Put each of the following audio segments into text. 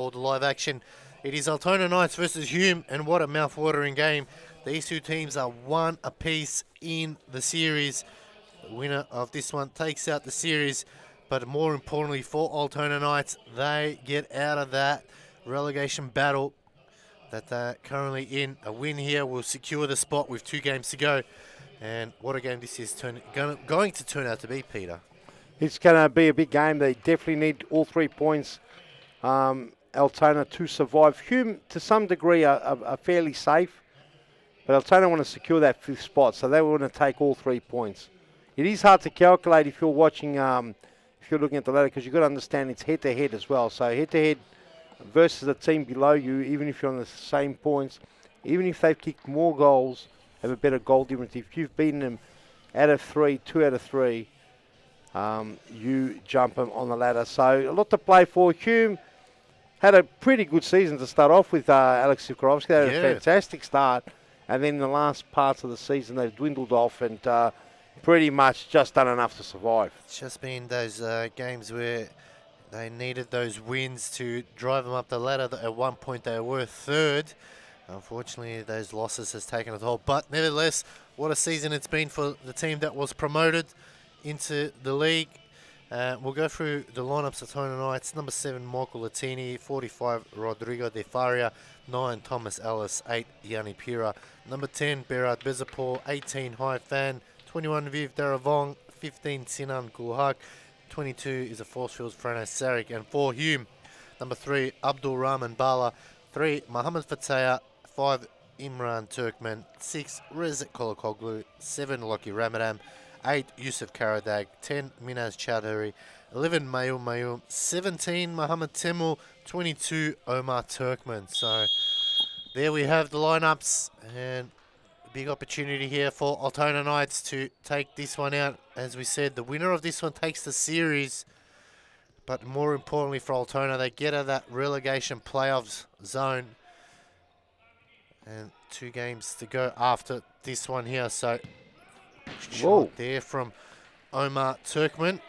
All the live action. It is Altona Knights versus Hume, and what a mouth-watering game. These two teams are one apiece in the series. The winner of this one takes out the series, but more importantly for Altona Knights, they get out of that relegation battle that they're currently in. A win here will secure the spot with 2 games to go. And what a game this is going to turn out to be, Peter. It's going to be a big game. They definitely need all 3 points. Altona to survive. Hume, to some degree, are fairly safe, but Altona want to secure that 5th spot, so they want to take all 3 points. It is hard to calculate if you're watching, if you're looking at the ladder, because you've got to understand it's head-to-head as well. So head-to-head versus a team below you, even if you're on the same points, even if they've kicked more goals, have a better goal difference. If you've beaten them out of 3, 2 out of 3, you jump them on the ladder. So a lot to play for. Hume had a pretty good season to start off with. Alex Sikorovsky. They had a fantastic start, and then in the last parts of the season they've dwindled off and pretty much just done enough to survive. It's just been those games where they needed those wins to drive them up the ladder. At one point they were 3rd. Unfortunately, those losses has taken a toll. But nevertheless, what a season it's been for the team that was promoted into the league. We'll go through the lineups. Altona Knights: number 7, Michael Latini; 45, Rodrigo De Faria; 9, Thomas Ellis; 8, Yanni Pira; number 10, Berat Bezapor; 18, Hai Fan; 21, Viv Daravong; 15, Sinan Gulhak; 22 is a Forcefields, Frano Sarik; and 4, Hume. Number 3, Abdul Rahman Bala; 3, Mohammed Fataya; 5, Imran Turkman; 6, Rezek Kolokoglu; 7, Loki Ramadan; 8, Yusuf Karadag; 10, Minaz Chowdhury; 11, Mayum Mayum; 17, Mohammed Temul; 22, Omar Turkman. So there we have the lineups, and a big opportunity here for Altona Knights to take this one out. As we said, the winner of this one takes the series, but more importantly for Altona, they get out of that relegation playoffs zone. And 2 games to go after this one here. So shot there from Omar Turkman.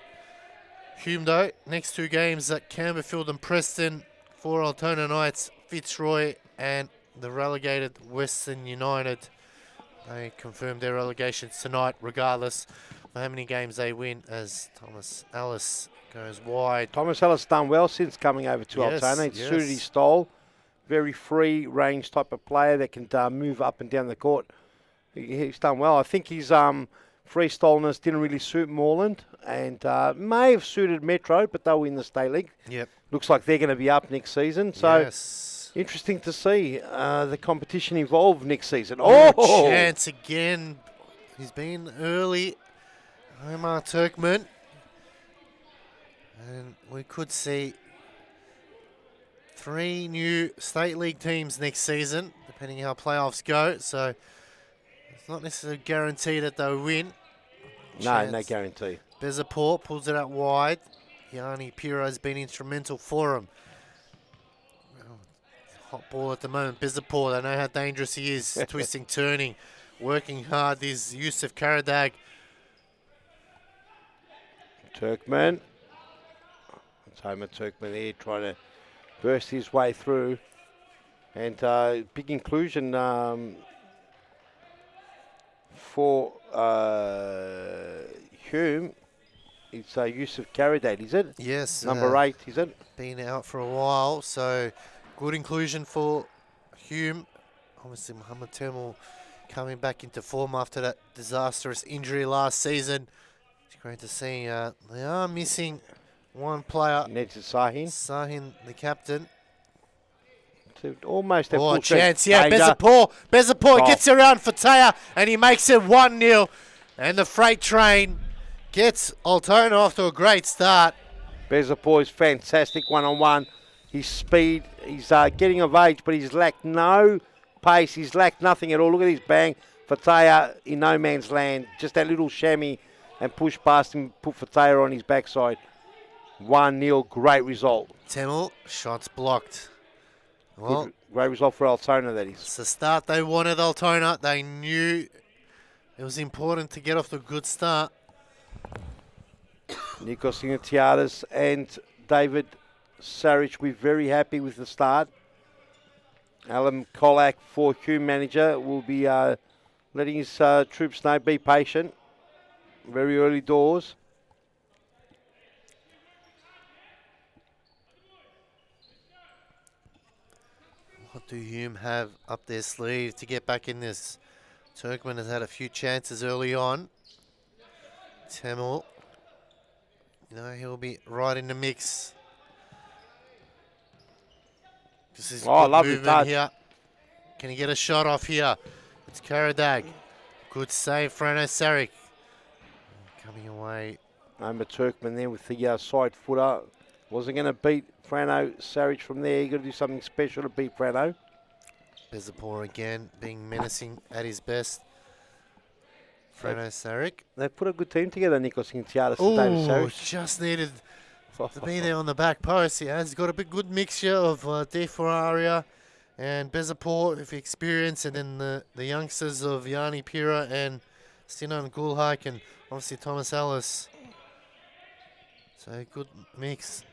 Hume, though, next 2 games at Campbellfield and Preston for Altona Knights, Fitzroy and the relegated Western United. They confirmed their relegations tonight, regardless of how many games they win, as Thomas Ellis goes wide. Thomas Ellis done well since coming over to Altona. It's suited his style. Very free range type of player that can move up and down the court. He's done well. I think his freestyleness didn't really suit Moreland, and may have suited Metro, but they'll win the state league. Yep. Looks like they're going to be up next season. So interesting to see the competition evolve next season. Oh, chance again. He's been early, Omar Turkman, and we could see 3 new state league teams next season, depending how playoffs go. So it's not necessarily guaranteed that they'll win. No guarantee. Bezapor pulls it out wide. Yanni Pira has been instrumental for him. Hot ball at the moment. Bezapor, they know how dangerous he is. Twisting, turning, working hard. There's Yusuf Karadag. Turkman. It's Homer Turkman here trying to burst his way through, and big inclusion for Hume. It's Yusuf Karadag, is it? Yes. Number 8, is it? Been out for a while, so good inclusion for Hume. Obviously, Mohammed Temul coming back into form after that disastrous injury last season. It's great to see they are missing one player. Sahin, the captain. Almost a full chance. Yeah, Bezapor gets around Fataya, and he makes it 1-0. And the freight train gets Altona off to a great start. Bezapor is fantastic one-on-one. His speed, he's getting of age, but he's lacked no pace. He's lacked nothing at all. Look at his bang. Fataya in no man's land. Just that little chamois and push past him, put Fataya on his backside. 1-0, great result. Temul, shots blocked. Well, great result for Altona, that is. It's the start they wanted, Altona. They knew it was important to get off to a good start. Nikos Ignatiadis and David Saric will be very happy with the start. Alan Colac, for Hume manager, will be letting his troops know, be patient. Very early doors. What do Hume have up their sleeve to get back in this? Turkmen has had a few chances early on. Temel, he'll be right in the mix. This is good lovely movement touch. here. Can he get a shot off here? It's Karadag. Good save, Frano Saric. Coming away. Omar Turkmen there with the side footer. Wasn't going to beat Frano Saric from there. You've got to do something special to beat Frano. Bezapor again being menacing at his best. Frano Saric. They've put a good team together, Nikos Gintiadis and David Saric. Just needed to be there on the back post. He has got a big good mixture of De Ferraria and Bezapor with experience, and then the youngsters of Yanni Pira and Sinan Gulhak and obviously Thomas Ellis. So a good mix.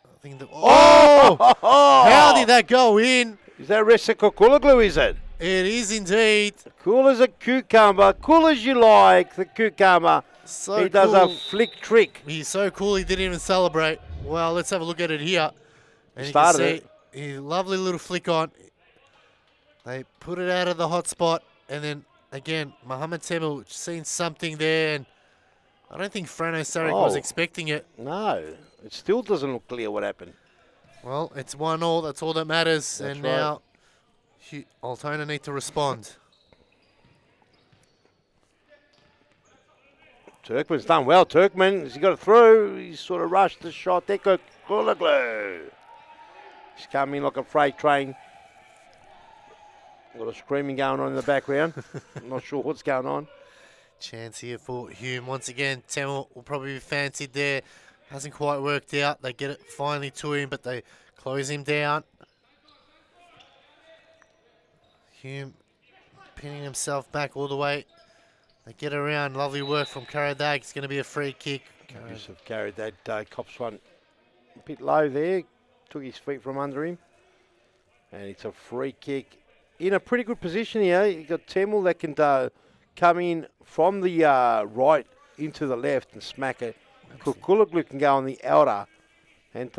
I think how did that go in? Is that Ressa Kukuloglu, is it? It is indeed. Cool as a cucumber. Cool as you like, the cucumber. So he does cool. a flick trick. He's so cool he didn't even celebrate. Well, let's have a look at it here. And you Started can see a lovely little flick on. They put it out of the hot spot, and then again, Mohamed Temel seen something there, and I don't think Frano Saric was expecting it. No, it still doesn't look clear what happened. Well, it's 1-1. That's all that matters. That's and right. now Altona need to respond. Turkman's done well. Turkman, as he got it through, he sort of rushed the shot. There goes Kukuloglu. He's coming like a freight train. A lot of screaming going on in the background. I'm not sure what's going on. Chance here for Hume. Once again, Temel will probably be fancied there. Hasn't quite worked out. They get it finally to him, but they close him down. Hume pinning himself back all the way. They get around. Lovely work from Karadag. It's going to be a free kick. Yusuf carried that cops one a bit low there. Took his feet from under him. And it's a free kick. In a pretty good position here. You've got Temel that can come in from the right into the left and smack it. Kukuloglu can go on the outer. And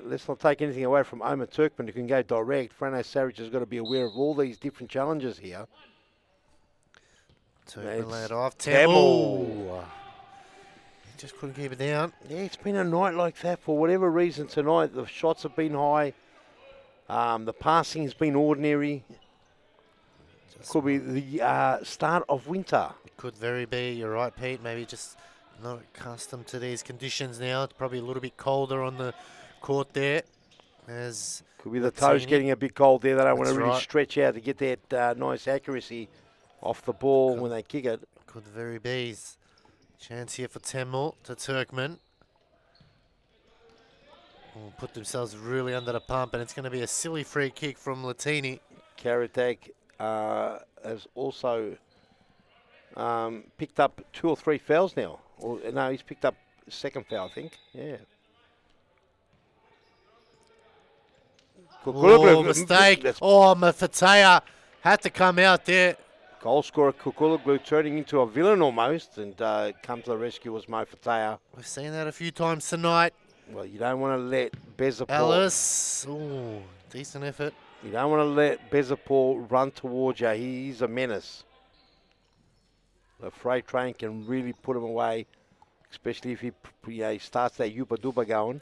let's not take anything away from Omar Turkman, who can go direct. Frano Saric has got to be aware of all these different challenges here. Turkman laid off. Temel. He just couldn't keep it down. Yeah, it's been a night like that for whatever reason tonight. The shots have been high. The passing has been ordinary. Could be the start of winter. It could very be. You're right, Pete. Maybe just not accustomed to these conditions now. It's probably a little bit colder on the court there. Could be the toes getting a bit cold there. They don't want to really right. stretch out to get that nice accuracy off the ball when they kick it. Could very be. Chance here for Temel to Turkman. Put themselves really under the pump, and it's going to be a silly free kick from Latini. Karadag has also picked up 2 or 3 fouls now. Or no, he's picked up second foul, I think. Yeah. Mistake. Mafatea had to come out there. Goal scorer Kukuloglu turning into a villain almost, and come to the rescue was Mofatea. We've seen that a few times tonight. Well, you don't want to let Bezapor... Ellis. Decent effort. You don't want to let Bezapor run towards you. He's a menace. The freight train can really put him away, especially if he starts that yuba-duba going.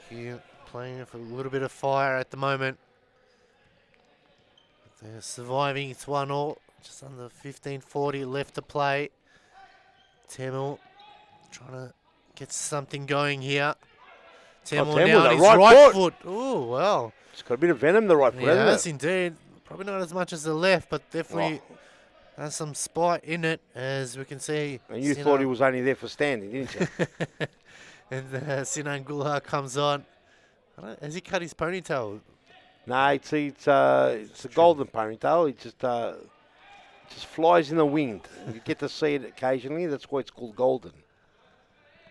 Here playing with a little bit of fire at the moment. They're surviving. It's 1-1. Just under 15:40 left to play. Temel trying to get something going here. Temel now on his right foot. Oh, well. It's got a bit of venom, the right foot, hasn't it? Yes, indeed. Probably not as much as the left, but definitely has some spite in it, as we can see. And you thought he was only there for standing, didn't you? And Sinan Gulhar comes on. Has he cut his ponytail? No, it's a golden ponytail. It just flies in the wind. You get to see it occasionally. That's why it's called golden.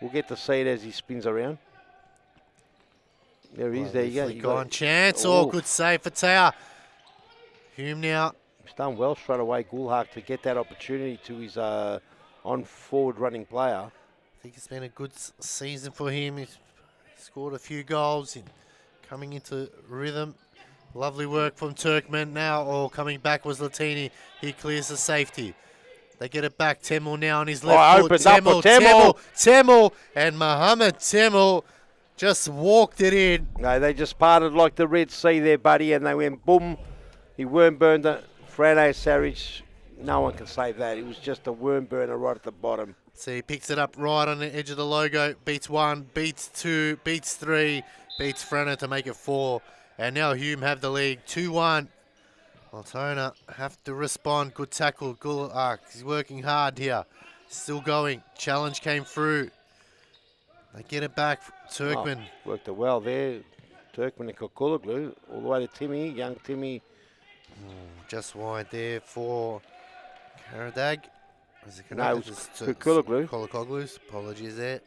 We'll get to see it as he spins around. There he is. There you go. You Gone chance. Oh, good save for Taya. Hume now. He's done well straight away, Gulhak, to get that opportunity to his on-forward running player. I think it's been a good season for him. He's scored a few goals and coming into rhythm. Lovely work from Turkmen now. Coming back was Latini. He clears the safety. They get it back. Temel now on his left foot. Temel. And Mohammed Temel just walked it in. No, they just parted like the Red Sea there, buddy, and they went boom. He worm burned it. Fredo Sarich, no one can save that. It was just a worm burner right at the bottom. So he picks it up right on the edge of the logo. Beats 1, beats 2, beats 3, beats Fredo to make it 4. And now Hume have the lead, 2-1. Altona have to respond. Good tackle. Gulak, he's working hard here. Still going. Challenge came through. They get it back. Turkmen. Worked it well there. Turkmen and Kukulaglu all the way to Timmy. Young Timmy. Just wide there for Karadag. No, it was Kukulaglu. Kolokoglu's. Apologies there.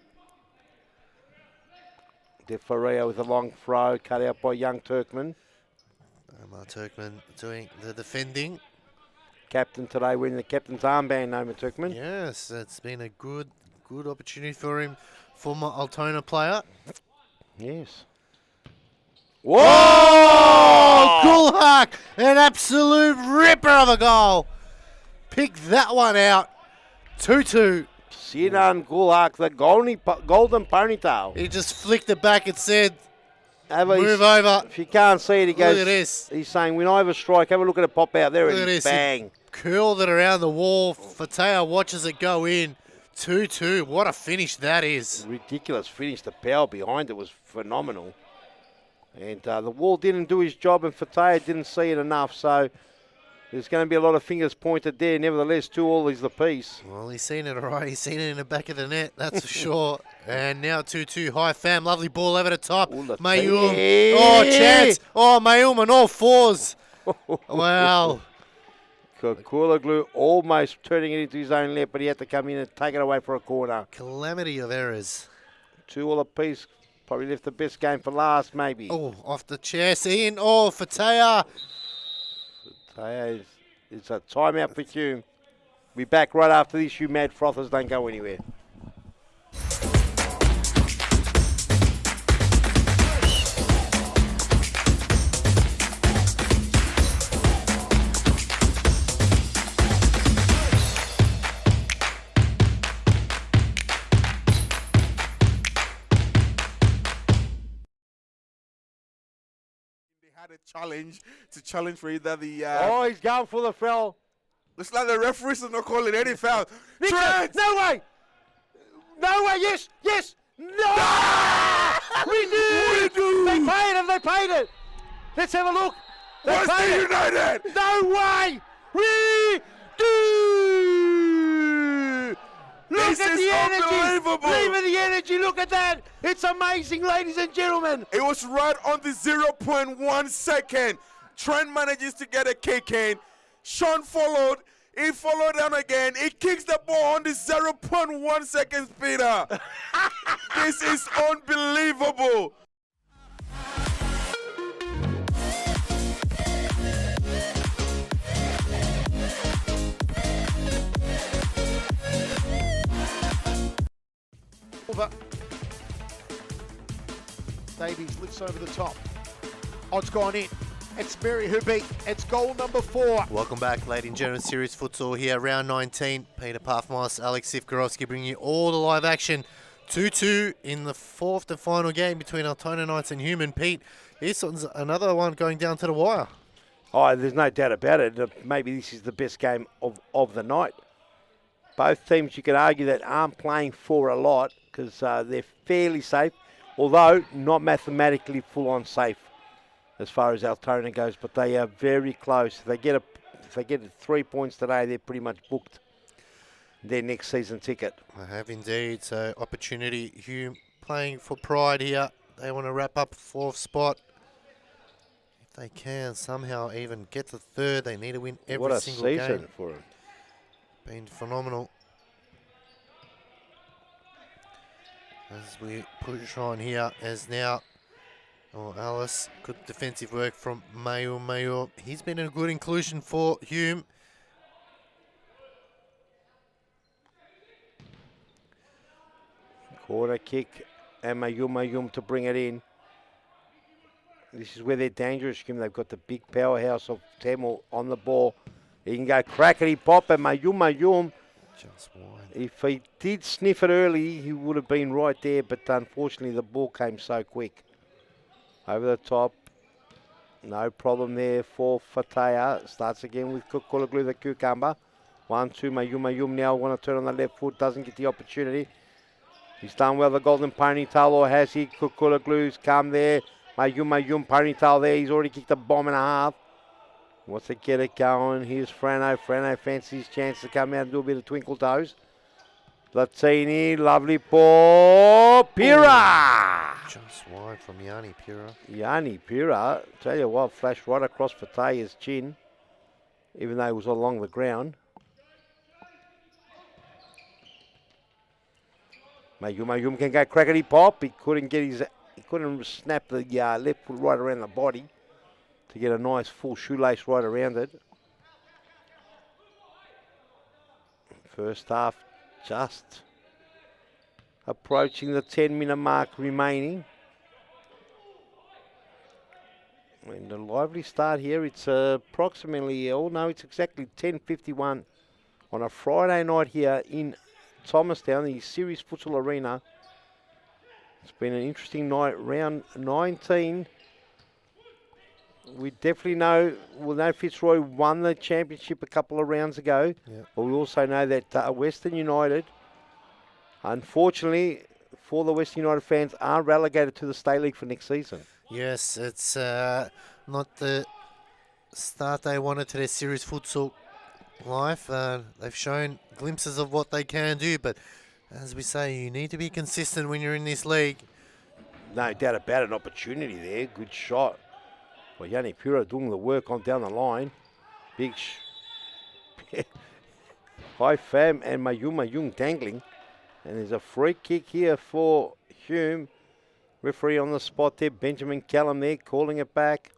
De Ferreira with a long throw cut out by young Turkmen. Turkmen doing the defending. Captain today winning the captain's armband, Noma Turkmen. Yes, it's been a good opportunity for him. Former Altona player. Yes. Whoa! Gulhak! An absolute ripper of a goal. Pick that one out. 2-2. Sinan Gulhak, the golden ponytail. He just flicked it back and said, move over. If you can't see it, he goes. Look at this. He's saying, when I have a strike, have a look at it pop out. There it is. Bang. Curled it around the wall. Fateh watches it go in. 2-2. What a finish that is. Ridiculous finish. The power behind it was phenomenal. And the wall didn't do his job, and Fateh didn't see it enough. So there's going to be a lot of fingers pointed there. Nevertheless, 2-2 is the piece. Well, he's seen it all right. He's seen it in the back of the net, that's for sure. And now 2-2. High fam. Lovely ball over the top. Mayum. Oh, chance. Oh, Mayum on all fours. Wow. Kukulaglu almost turning it into his own net, but he had to come in and take it away for a corner. Calamity of errors. 2-2 apiece. Probably left the best game for last, maybe. Oh, off the chest in. Oh, Fateh. Fateh, it's a timeout for Hume. We'll be back right after this. You mad frothers, don't go anywhere. Had a challenge for either the. He's going for the foul. Looks like the referees are not calling any foul. Trent! No way! No way! Yes! No! We do! They paid it! Let's have a look. Western United! No way! We do! Look at the energy! Leave the energy, look at that! It's amazing, ladies and gentlemen! It was right on the 0.1 second. Trent manages to get a kick in. Sean followed. He followed down again. He kicks the ball on the 0.1 seconds, Peter. This is unbelievable. Davies lifts over the top. Odds gone in. It's Mary who beat. It's goal number 4. Welcome back, ladies and gentlemen. Series Futsal here, round 19. Peter Pathmas, Alex Sivkorowski bringing you all the live action. 2-2 in the 4th and final game between Altona Knights and Hume. Pete, here's another one going down to the wire. Oh, there's no doubt about it. Maybe this is the best game of the night. Both teams, you could argue, that aren't playing for a lot because they're fairly safe, although not mathematically full-on safe as far as Altona goes, but they are very close. If they get 3 points today, they're pretty much booked their next season ticket. I have indeed. So opportunity. Hume playing for pride here. They want to wrap up 4th spot. If they can somehow even get to 3rd, they need to win every single game. What a season for them. Been phenomenal. as we push on here, as now, Alice, good defensive work from Mayo. He's been a good inclusion for Hume. Corner kick, and Mayum to bring it in. This is where they're dangerous, Hume. They've got the big powerhouse of Tamil on the ball. He can go crackety pop, and Mayum. Just wide. If he did sniff it early, he would have been right there, but unfortunately the ball came so quick. Over the top. No problem there for Fatea. Starts again with Kukulaglu, the cucumber. 1-2, Mayum now want to turn on the left foot, doesn't get the opportunity. He's done well, the golden ponytail, or has he? Kukulaglu's come there. Mayum ponytail there. He's already kicked a bomb and a half. Wants to get it going. Here's Frano. Frano fancies chance to come out and do a bit of twinkle toes. Latini, lovely ball. Pira! Just wide from Yanni Pira. Yanni Pira, tell you what, flashed right across Fatea's chin, even though it was along the ground. Mayum can go crackety pop. He couldn't snap the left foot right around the body to get a nice full shoelace right around it. First half just approaching the 10-minute mark remaining. And a lively start here. It's approximately, it's exactly 10:51 on a Friday night here in Thomastown, the Series Futsal Arena. It's been an interesting night. Round 19. We definitely know Fitzroy won the championship a couple of rounds ago. Yep. But we also know that Western United, unfortunately, for the Western United fans, are relegated to the State League for next season. Yes, it's not the start they wanted to their series futsal life. They've shown glimpses of what they can do, but as we say, you need to be consistent when you're in this league. No doubt about it, an opportunity there. Good shot. Well, Yanni Pura doing the work on down the line. Big high fam and Mayum dangling. And there's a free kick here for Hume. Referee on the spot there, Benjamin Callum there, calling it back.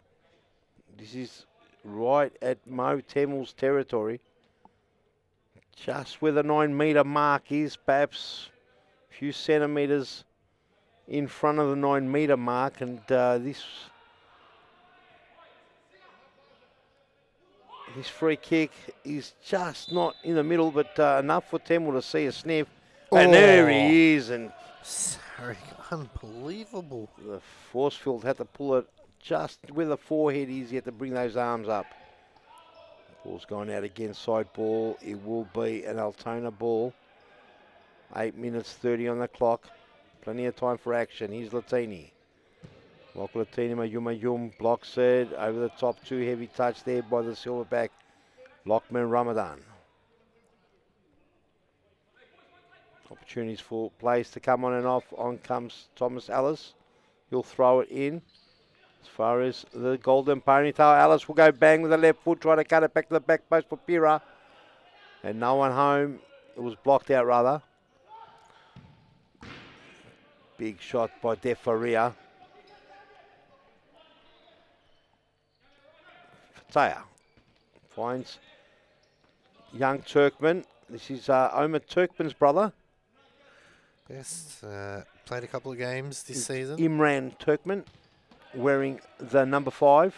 This is right at Mo Tamil's territory. Just where the 9-metre mark is, perhaps a few centimetres in front of the 9-metre mark. And this free kick is just not in the middle, but enough for Tamil to see a sniff. And there he is. And Sorry, unbelievable. the force field had to pull it just where the forehead is. He had to bring those arms up. Ball's going out again, side ball. It will be an Altona ball. 8 minutes 30 on the clock. Plenty of time for action. Here's Latini. Michael Latini, Mayum blocks it. Over the top, too heavy touch there by the silverback, Lockman Ramadan. Opportunities for plays to come on and off. On comes Thomas Ellis. He'll throw it in. As far as the golden ponytail, Ellis will go bang with the left foot, try to cut it back to the back post for Pira. And no one home. It was blocked out, rather. Big shot by Defaria. Fatea finds young Turkman. This is Omar Turkman's brother. Yes, played a couple of games this season. Imran Turkman, wearing the number 4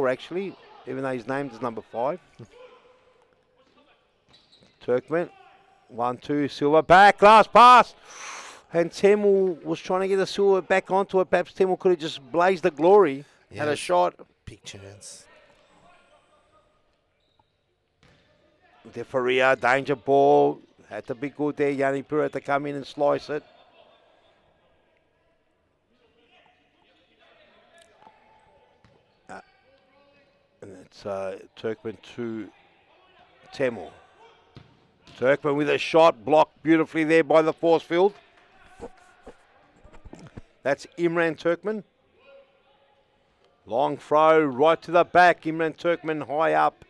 actually, even though his name is number 5. Turkman, 1-2, Silva back, last pass. And Tamil was trying to get the Silva back onto it. Perhaps Tamil could have just blazed the glory. Yes. Had a shot. Big chance. Defaria, danger ball. Had to be good there. Yanni Pura had to come in and slice it. And it's Turkman to Tamil. Turkman with a shot, blocked beautifully there by the force field. That's Imran Turkman. Long throw right to the back. Imran Turkman high up.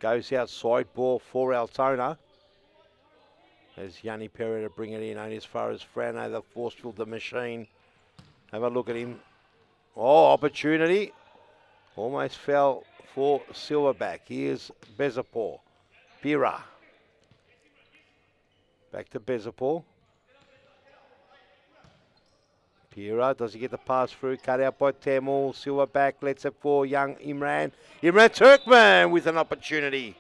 Goes outside ball for Altona. As Yanni Pereira bring it in, only as far as Frano, the force-filled the machine. Have a look at him. Oh, opportunity. Almost fell for Silverback. Here's Bezapor. Bira. Back to Bezapor. Pira, does he get the pass through? Cut out by Tamil. Silverback lets it for young Imran. Imran Turkman with an opportunity.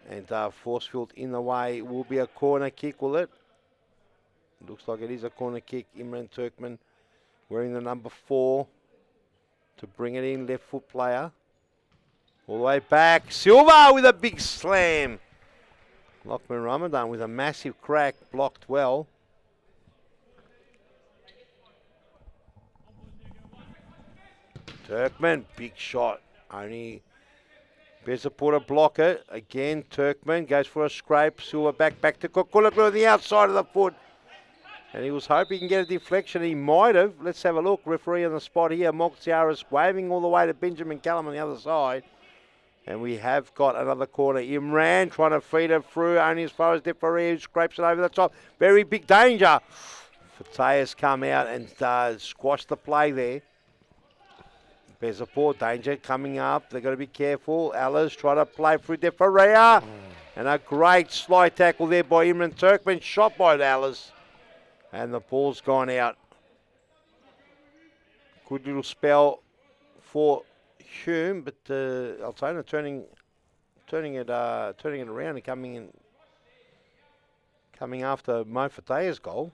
And force-filled in the way. Will be a corner kick, will it? Looks like it is a corner kick. Imran Turkman wearing the number 4 to bring it in. Left foot player. All the way back. Silva with a big slam. Lockman Ramadan with a massive crack. Blocked well. Turkman, big shot. Only Bezapur to block it. Again, Turkman goes for a scrape. Silva back to Kukulaglu on the outside of the foot. And he was hoping he can get a deflection. He might have. Let's have a look. Referee on the spot here. Moxiaris waving all the way to Benjamin Callum on the other side. And we have got another corner. Imran trying to feed it through. Only as far as Defaria, who scrapes it over the top. Very big danger. Fataya's come out and squashed the play there. Bezapor, danger coming up. They've got to be careful. Alice trying to play through Defaria. And a great slide tackle there by Imran Turkman. Shot by Alice. And the ball's gone out. Good little spell for Hume, but Altona turning it around and coming after Mo Fataya's goal.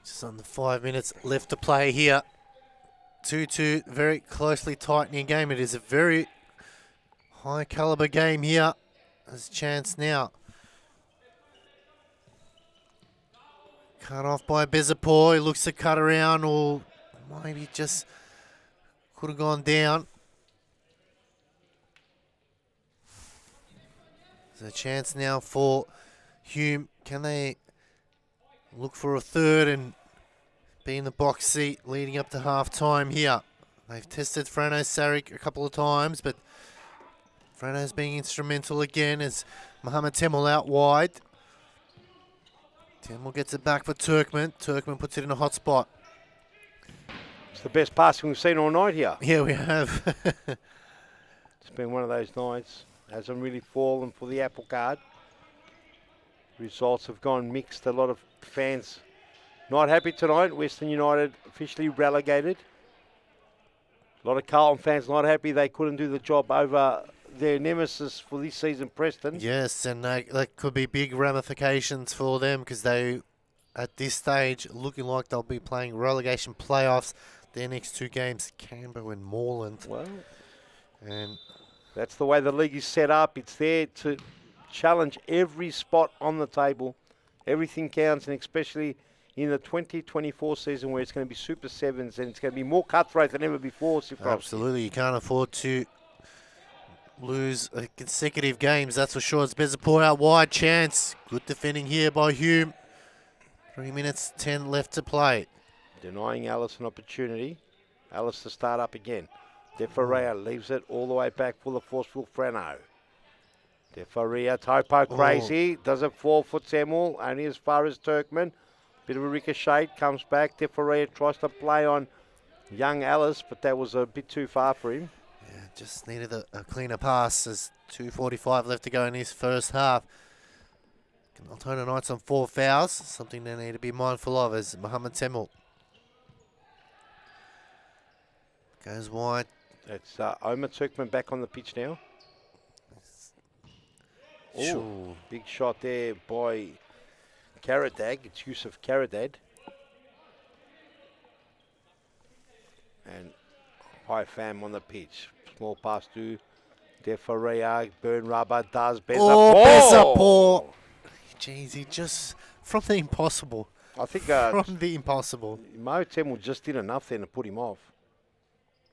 Just under 5 minutes left to play here. 2-2, very closely tightening game. It is a very high caliber game here. There's a chance now. Cut off by Bezapor. He looks to cut around, or maybe just could have gone down. There's a chance now for Hume. Can they look for a third and be in the box seat leading up to half time here? They've tested Frano Sarik a couple of times, but Frano's being instrumental again as Mohamed Temel out wide. Temel gets it back for Turkman. Turkman puts it in a hot spot. It's the best passing we've seen all night here. Yeah, we have. It's been one of those nights. Hasn't really fallen for the apple card. Results have gone mixed. A lot of fans not happy tonight. Western United officially relegated. A lot of Carlton fans not happy they couldn't do the job over their nemesis for this season, Preston. Yes, and that could be big ramifications for them because they, at this stage, looking like they'll be playing relegation playoffs. Their next 2 games, Canberra and Moreland. Well, and that's the way the league is set up. It's there to challenge every spot on the table. Everything counts, and especially in the 2024 season where it's going to be Super Sevens and it's going to be more cutthroat than ever before. Absolutely, you can't afford to lose consecutive games, that's for sure. It's Bezapor out wide, chance. Good defending here by Hume. 3 minutes, 10 left to play. Denying Alice an opportunity. Alice to start up again. Defaria leaves it all the way back for the forceful Frano. Defaria, Topo crazy. Does it fall for Temul? Only as far as Turkman. Bit of a ricochet, comes back. Defaria tries to play on young Alice, but that was a bit too far for him. Yeah, just needed a cleaner pass. There's 2:45 left to go in his first half. Altona Knights on 4 fouls, something they need to be mindful of as Mohamed Temul goes wide. It's Omar Turkman back on the pitch now. Sure. Big shot there by Karadag. It's Yusuf Karadad. And High Fam on the pitch. Small pass to Defaria. Burn rubber does Bezapor. Oh, Bezapor. Jeez, he just, from the impossible. I think from the impossible. Mo Temel just did enough then to put him off.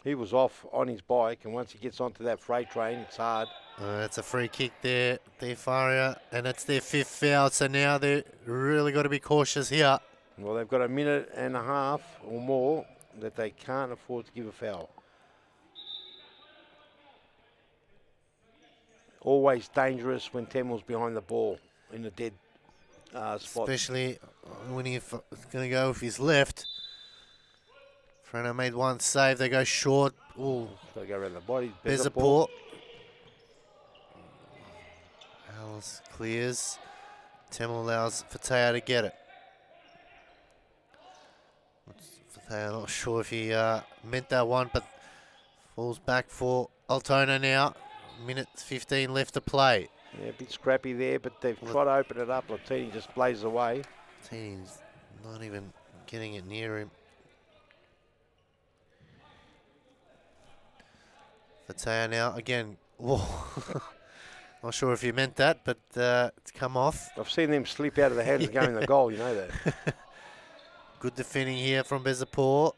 He was off on his bike, and once he gets onto that freight train, it's hard. That's a free kick there, Defaria, and it's their 5th foul, so now they've really got to be cautious here. Well, they've got a minute and a half or more that they can't afford to give a foul. Always dangerous when Temel's behind the ball in the dead spot. Especially when he's going to go with his left. Freno made one save. They go short. Ooh. They go around the body. Bezaport. Alice clears. Temel allows Fataya to get it. Fataya, not sure if he meant that one, but falls back for Altona now. Minute 15 left to play. Yeah, a bit scrappy there, but they've tried to open it up. Latini just blazes away. Latini's not even getting it near him. Fataya now again. Whoa. Not sure if you meant that, but it's come off. I've seen them slip out of the hands and go in the goal, you know that. Good defending here from Bezaport.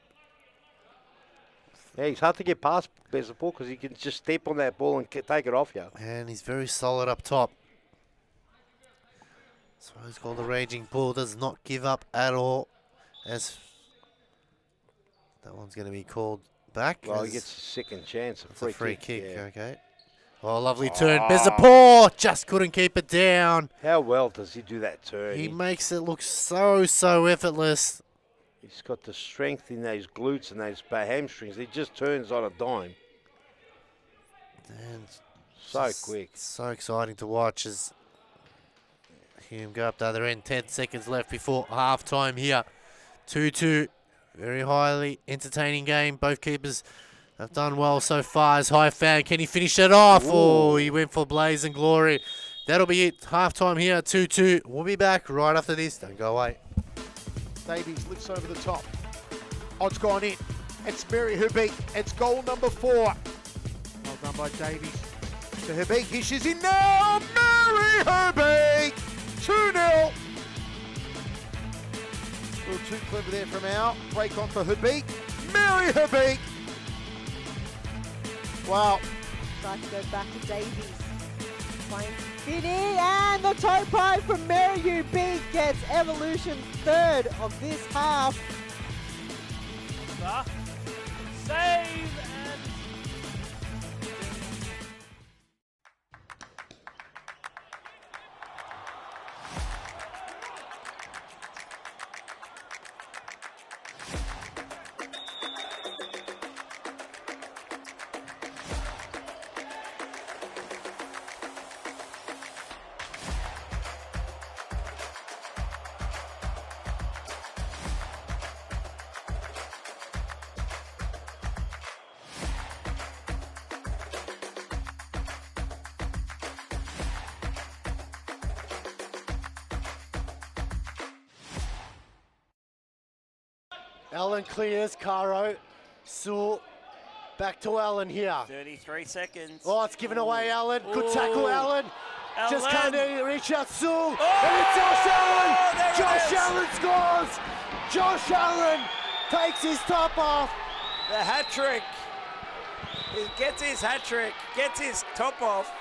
Yeah, he's hard to get past Bezaport because he can just step on that ball and take it off you. And he's very solid up top. So he's called the Raging Bull. Does not give up at all. As that one's going to be called back. Well, he gets a second chance, a free kick. Yeah. Okay. Oh, lovely turn. Bezaport just couldn't keep it down. How well does he do that turn? He makes it look so effortless. He's got the strength in those glutes and those hamstrings. He just turns on a dime. And so quick. So exciting to watch as Hume go up the other end. 10 seconds left before half-time here. 2-2. Very highly entertaining game. Both keepers have done well so far as High Fan. Can he finish it off? Ooh. Oh, he went for Blaze and Glory. That'll be it. Half-time here, 2-2. We'll be back right after this. Don't go away. Davies lifts over the top. Odds gone in. It's Mary Hubeek. It's goal number 4. Well done by Davies. To Hubeek. Here she's in now. Mary Hubeek. 2-0. A little too clever there from Al. Break on for Hubeek. Mary Hubeek. Wow. Try to go back to Davies. Playing Finney, and the toe pie from Mary Hubeek gets Evolution third of this half. Save and Allen clears, Caro, Sewell, back to Allen here. 33 seconds. Oh, it's given away, Allen. Good tackle, Allen. Just Allen. can't reach out, Sewell. Oh! And it's Josh Allen. There it Josh is. Allen scores. Josh Allen takes his top off. The hat trick. He gets his hat trick, gets his top off,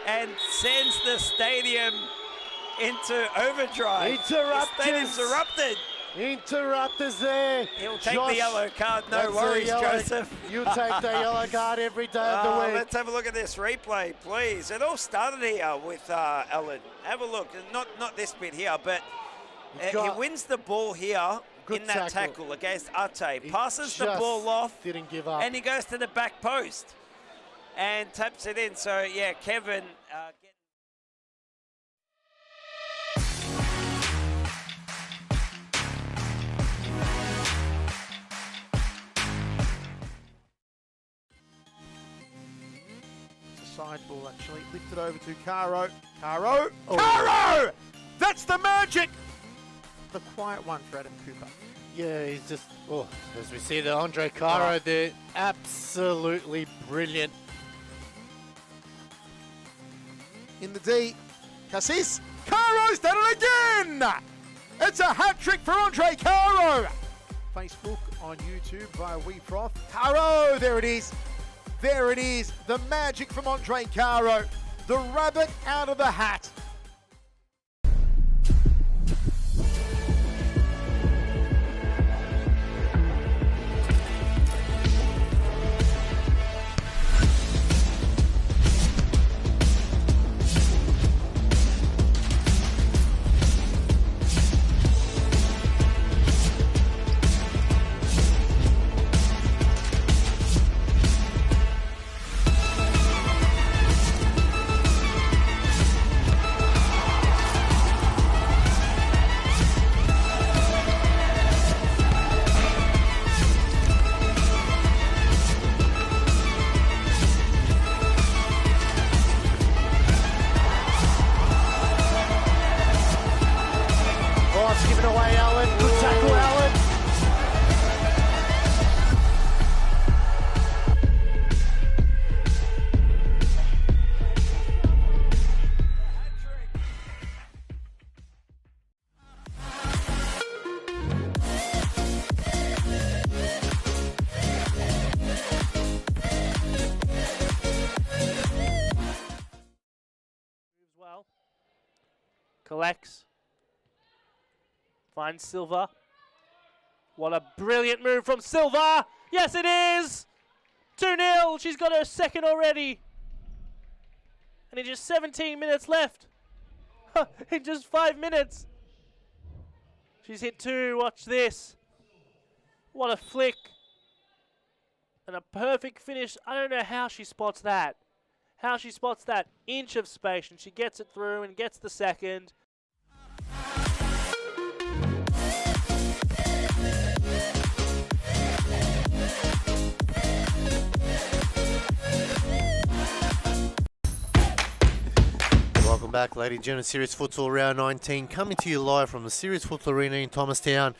and sends the stadium into overdrive. Interrupters. The stadium's erupted. Interrupters there. He'll take Josh, the yellow card, no that's worries, a yellow, Joseph. You take the yellow card every day of the week. Let's have a look at this replay, please. It all started here with Allen. Have a look. Not this bit here, but he wins the ball here in that tackle against Ate. Passes the ball off. Didn't give up. And he goes to the back post and taps it in. So, yeah, Kevin... Side ball actually lifted over to Caro. Caro! Oh. Caro! That's the magic! The quiet one for Adam Cooper. Yeah, he's just, as we see the Andre Caro there, absolutely brilliant. In the D, Cassis. Caro's done it again! It's a hat trick for Andre Caro! Facebook, on YouTube via WeProf. Caro, there it is. There it is, the magic from Andre Caro. The rabbit out of the hat. Collects. Finds Silva. What a brilliant move from Silva! Yes, it is! 2-0. She's got her second already. And in just 17 minutes left. In just 5 minutes. She's hit 2. Watch this. What a flick. And a perfect finish. I don't know how she spots that. How she spots that inch of space, and she gets it through and gets the second. Welcome back, ladies and gentlemen. Series Futsal Round 19 coming to you live from the Series Futsal Arena in Thomastown.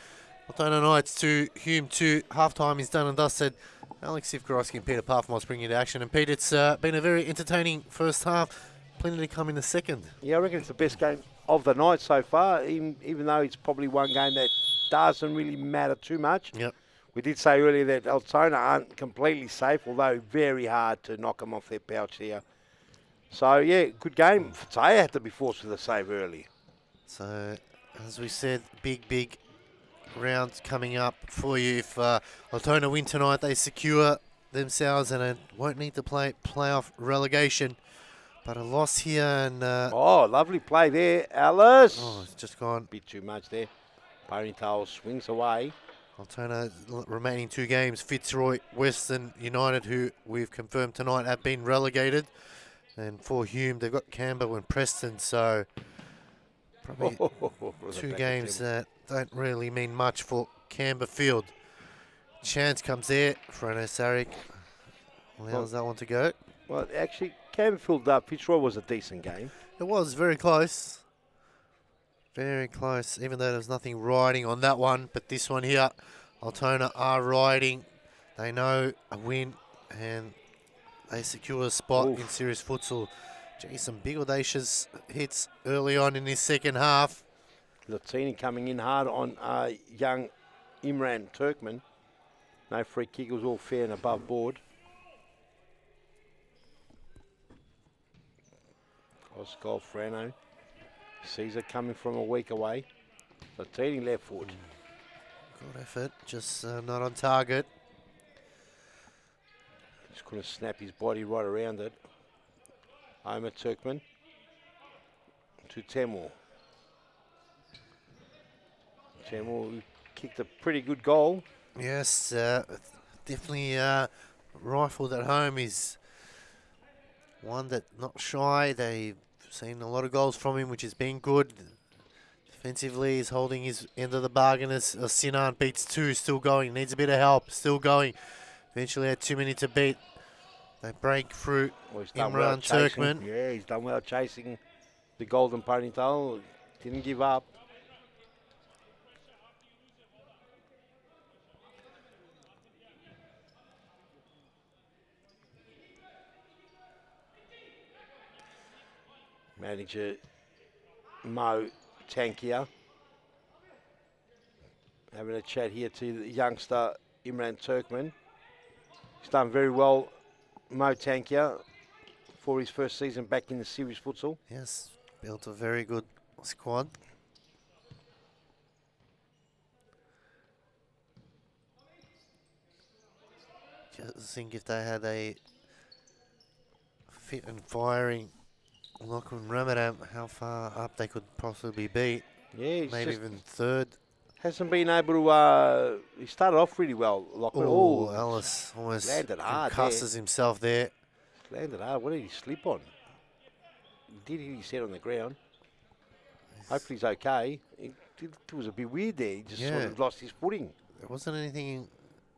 Altona Knights 2, Hume 2. Half-time is done and dusted. Alex Sivkorowski and Peter Parfmos bring you to action. And Pete, it's been a very entertaining first half. Plenty to come in the second. Yeah, I reckon it's the best game of the night so far, even though it's probably one game that doesn't really matter too much. Yep. We did say earlier that Altona aren't completely safe, although very hard to knock them off their pouch here. So, yeah, good game. Futsal had to be forced with a save early. So, as we said, big rounds coming up for you. If Altona win tonight, they secure themselves and won't need to play playoff relegation. But a loss here and... oh, lovely play there, Alice. Oh, it's just gone. Bit too much there. Ponytail swings away. Altona remaining 2 games. Fitzroy, Western United, who we've confirmed tonight have been relegated. And for Hume, they've got Campbell and Preston, so probably 2 games that don't really mean much for Canberra Field. Chance comes there. Frano Sarek allows that one to go. Well, actually, Campbellfield Fitzroy was a decent game. It was very close. Very close, even though there was nothing riding on that one. But this one here, Altona are riding. They know a win, and they secure a spot in Series Futsal. Gee, some big audacious hits early on in this second half. Latini coming in hard on young Imran Turkman. No free kick, it was all fair and above board. Oscar Frano. Caesar coming from a week away. Latini left foot. Good effort, just not on target. Just couldn't snap his body right around it. Homer Turkman to Temor. Temor kicked a pretty good goal. Yes, definitely rifled at home. Is one that not shy. They've seen a lot of goals from him, which has been good. Defensively, he's holding his end of the bargain as Sinan beats 2, still going. Needs a bit of help, still going. Eventually had too many to beat. They break through Imran Turkman. Yeah, he's done well chasing the golden ponytail. Didn't give up. Manager Mo Tankia having a chat here to the youngster Imran Turkman. He's done very well, Mo Tankia, for his first season back in the Series Futsal. Yes, built a very good squad. Just think if they had a fit and firing Lachlan Ramadan, how far up they could possibly be. Yeah, maybe even third. Hasn't been able to. He started off really well, Lachlan. Oh, Ellis almost landed hard. Cusses himself there. Landed hard. What did he slip on? He did hit his head on the ground. Hopefully he's okay. It was a bit weird there. He just sort of lost his footing. There wasn't anything,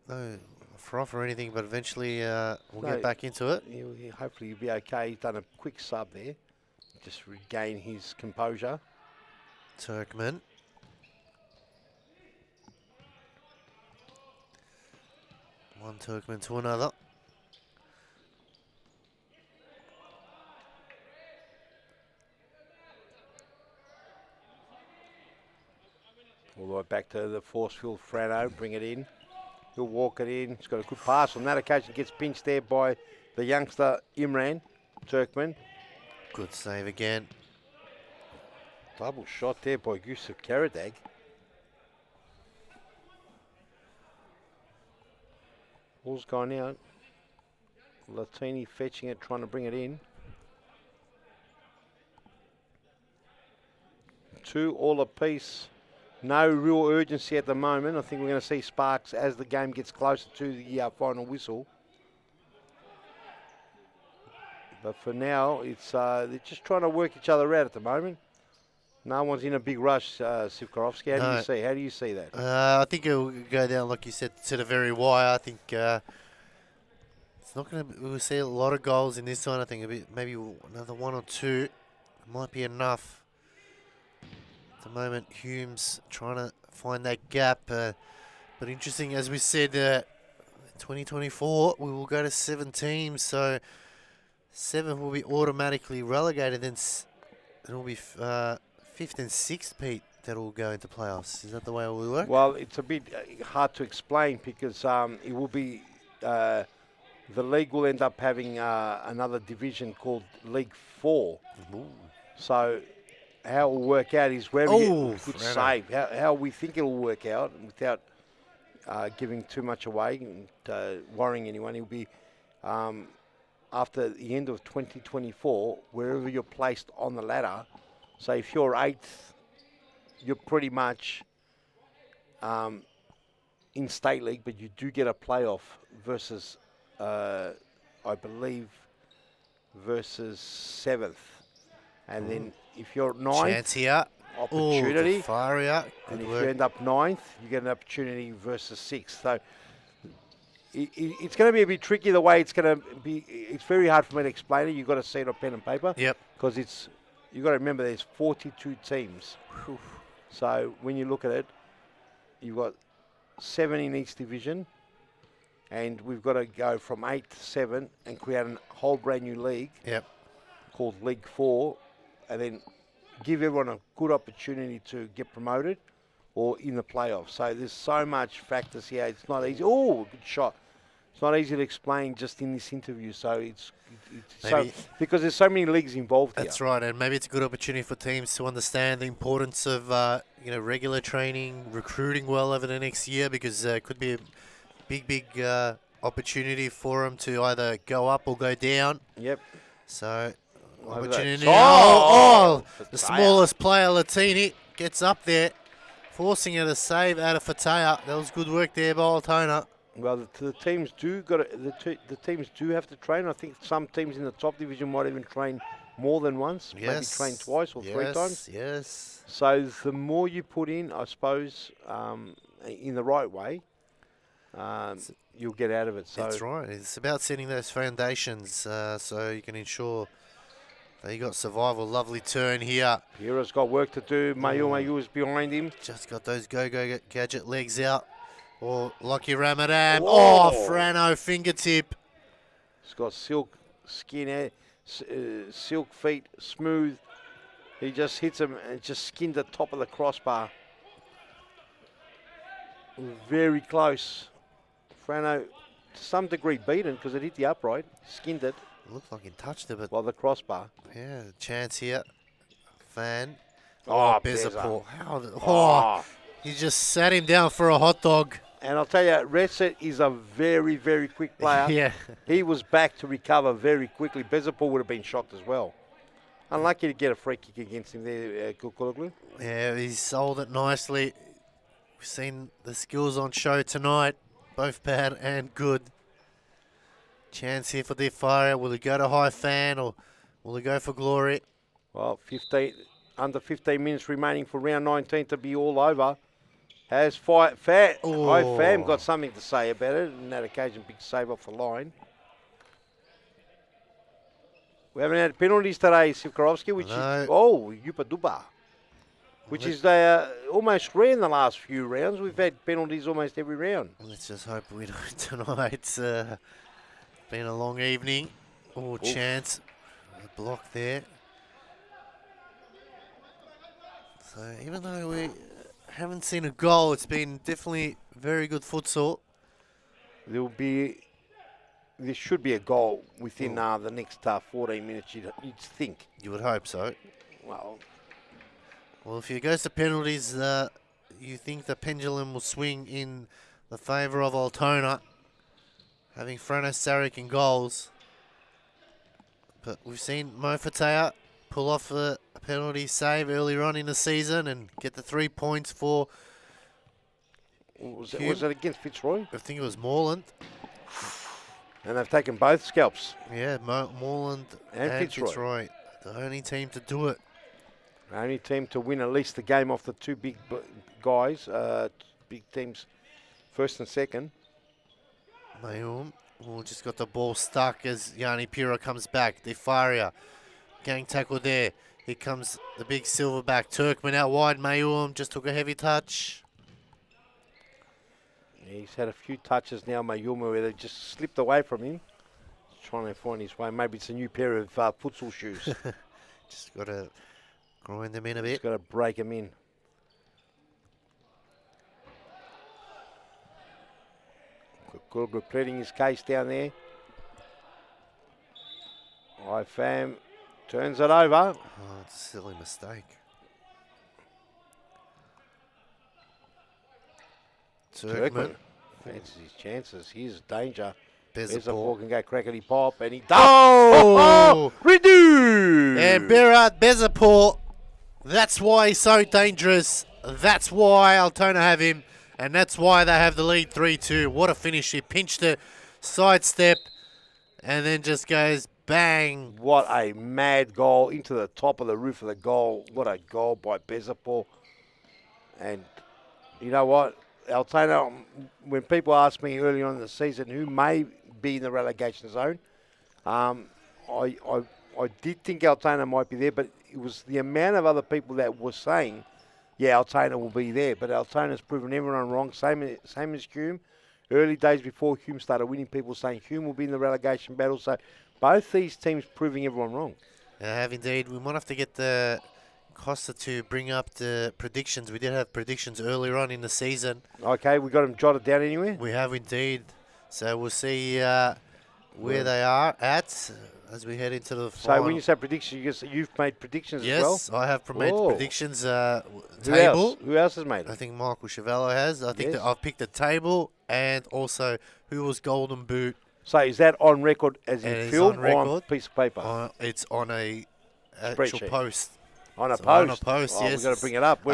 no froth or anything, but eventually we'll get back into it. Hopefully he'll be okay. He's done a quick sub there. Just regain his composure. Turkman. One Turkman to another. All the way back to the force field. Frano, bring it in. He'll walk it in. He's got a good pass on that occasion. Gets pinched there by the youngster Imran Turkman. Good save again. Double shot there by Yusuf Karadag. Ball's gone out. Latini fetching it, trying to bring it in. 2 all apiece. No real urgency at the moment. I think we're going to see sparks as the game gets closer to the final whistle. But for now, it's they're just trying to work each other out at the moment. No one's in a big rush, Sivkorovsky. How do you see that? I think it'll go down, like you said, to the very wire. I think it's not going to. We'll see a lot of goals in this one. I think maybe another 1 or 2 might be enough. At the moment, Hume's trying to find that gap. But interesting, as we said, 2024 we will go to 7 teams. So 7 will be automatically relegated. Then it'll be 5th and 6th, Pete, that will go into playoffs. Is that the way it will work? Well, it's a bit hard to explain because it will be the league will end up having another division called League 4. Ooh. So how it will work out is wherever good save. How we think it will work out without giving too much away and worrying anyone. It will be after the end of 2024, wherever you're placed on the ladder. So if you're 8th, you're pretty much in state league, but you do get a playoff versus, I believe, versus 7th. And then if you're 9th, chance here. opportunity. Faria. And if you end up 9th, you get an opportunity versus 6th. So it's going to be a bit tricky the way it's going to be. It's very hard for me to explain it. You've got to see it on pen and paper. Yep. Because you've got to remember there's 42 teams. Whew. So when you look at it, you've got 7 in each division. And we've got to go from 8 to 7 and create a whole brand new league. Yep. Called League 4. And then give everyone a good opportunity to get promoted or in the playoffs. So there's so much factors here. It's not easy. Oh, good shot. It's not easy to explain just in this interview. So it's so, because there's so many leagues involved here. That's right, and maybe it's a good opportunity for teams to understand the importance of regular training, recruiting well over the next year, because it could be a big opportunity for them to either go up or go down. Yep. So Over opportunity. that. The smallest player, Latini, gets up there, forcing it a save out of Fataya. That was good work there by Altona. Well, the teams do the teams do have to train. I think some teams in the top division might even train more than once, maybe train twice or 3 times. Yes. So the more you put in, I suppose, in the right way, you'll get out of it. So that's right. It's about setting those foundations so you can ensure that you got survival. Lovely turn here. Hira's got work to do. Mayu is behind him. Just got those go gadget legs out. Or Lucky Ramadan. Oh, Frano fingertip. He's got silk skin, silk feet, smooth. He just hits him and just skinned the top of the crossbar. Very close. Frano, to some degree, beaten because it hit the upright, skinned it. Looks like he touched it, but the crossbar. Yeah, chance here. Fan. Oh, Bezza. He just sat him down for a hot dog. And I'll tell you, Reset is a very, very quick player. Yeah. He was back to recover very quickly. Bezapol would have been shocked as well. Unlucky to get a free kick against him there, Kukuloglu. Yeah, he sold it nicely. We've seen the skills on show tonight, both bad and good. Chance here for Defaria. Will he go to high fan or will he go for glory? Well, under 15 minutes remaining for round 19 to be all over. Has High Fam got something to say about it? On that occasion, big save off the line. We haven't had penalties today, Sivkorovsky, which is Yupa Duba, which is almost rare in the last few rounds. We've had penalties almost every round. Let's just hope we don't tonight. It's been a long evening. Oh, chance. A block there. So even though we haven't seen a goal, it's been definitely very good futsal. There should be a goal within the next 14 minutes, you'd think. You would hope so. Well, Well, if it goes to penalties, you think the pendulum will swing in the favour of Altona, having Frano Sarek in goals. But we've seen Mo Fatea pull off a penalty save earlier on in the season and get the 3 points for Was it against Fitzroy? I think it was Moreland. And they've taken both scalps. Yeah, Moreland And Fitzroy. The only team to do it. The only team to win at least the game off the two big guys, big teams, first and second. Mayum just got the ball stuck as Yanni Pira comes back. Defaria, gang tackle there. Here comes the big silverback. Turkman out wide. Mayum just took a heavy touch. He's had a few touches now, Mayuma, where they just slipped away from him. He's trying to find his way. Maybe it's a new pair of futsal shoes. Just got to grind them in a bit. Just got to break them in. Good pleading his case down there. IFAM turns it over. Oh, it's a silly mistake. Turkman fancies his chances. Here's danger. There's a ball. ball can go crackety pop, and he does. Oh! Redo! And Berat Bezapor, that's why he's so dangerous. That's why Altona have him, and that's why they have the lead 3-2. What a finish. He pinched it, sidestep, and then just goes bang. What a mad goal into the top of the roof of the goal. What a goal by Bezapor. And you know what? Altona, when people ask me early on in the season who may be in the relegation zone, I did think Altona might be there, but it was the amount of other people that were saying, yeah, Altona will be there. But Altona's proven everyone wrong, same as Hume. Early days before Hume started winning, people saying Hume will be in the relegation battle. So both these teams proving everyone wrong. They have indeed. We might have to get the Costa to bring up the predictions. We did have predictions earlier on in the season. Okay, we got them jotted down anyway? We have indeed. So we'll see where they are at as we head into the final. So when you say predictions, you've made predictions as well? Yes, I have made predictions table. Who else has made it? I think Michael Chavello has. I think that I've picked the table and also who was Golden Boot. So is that on record as in film or on piece of paper? It's on a actual post. On a post? On a post, yes. We've We've got to bring it up.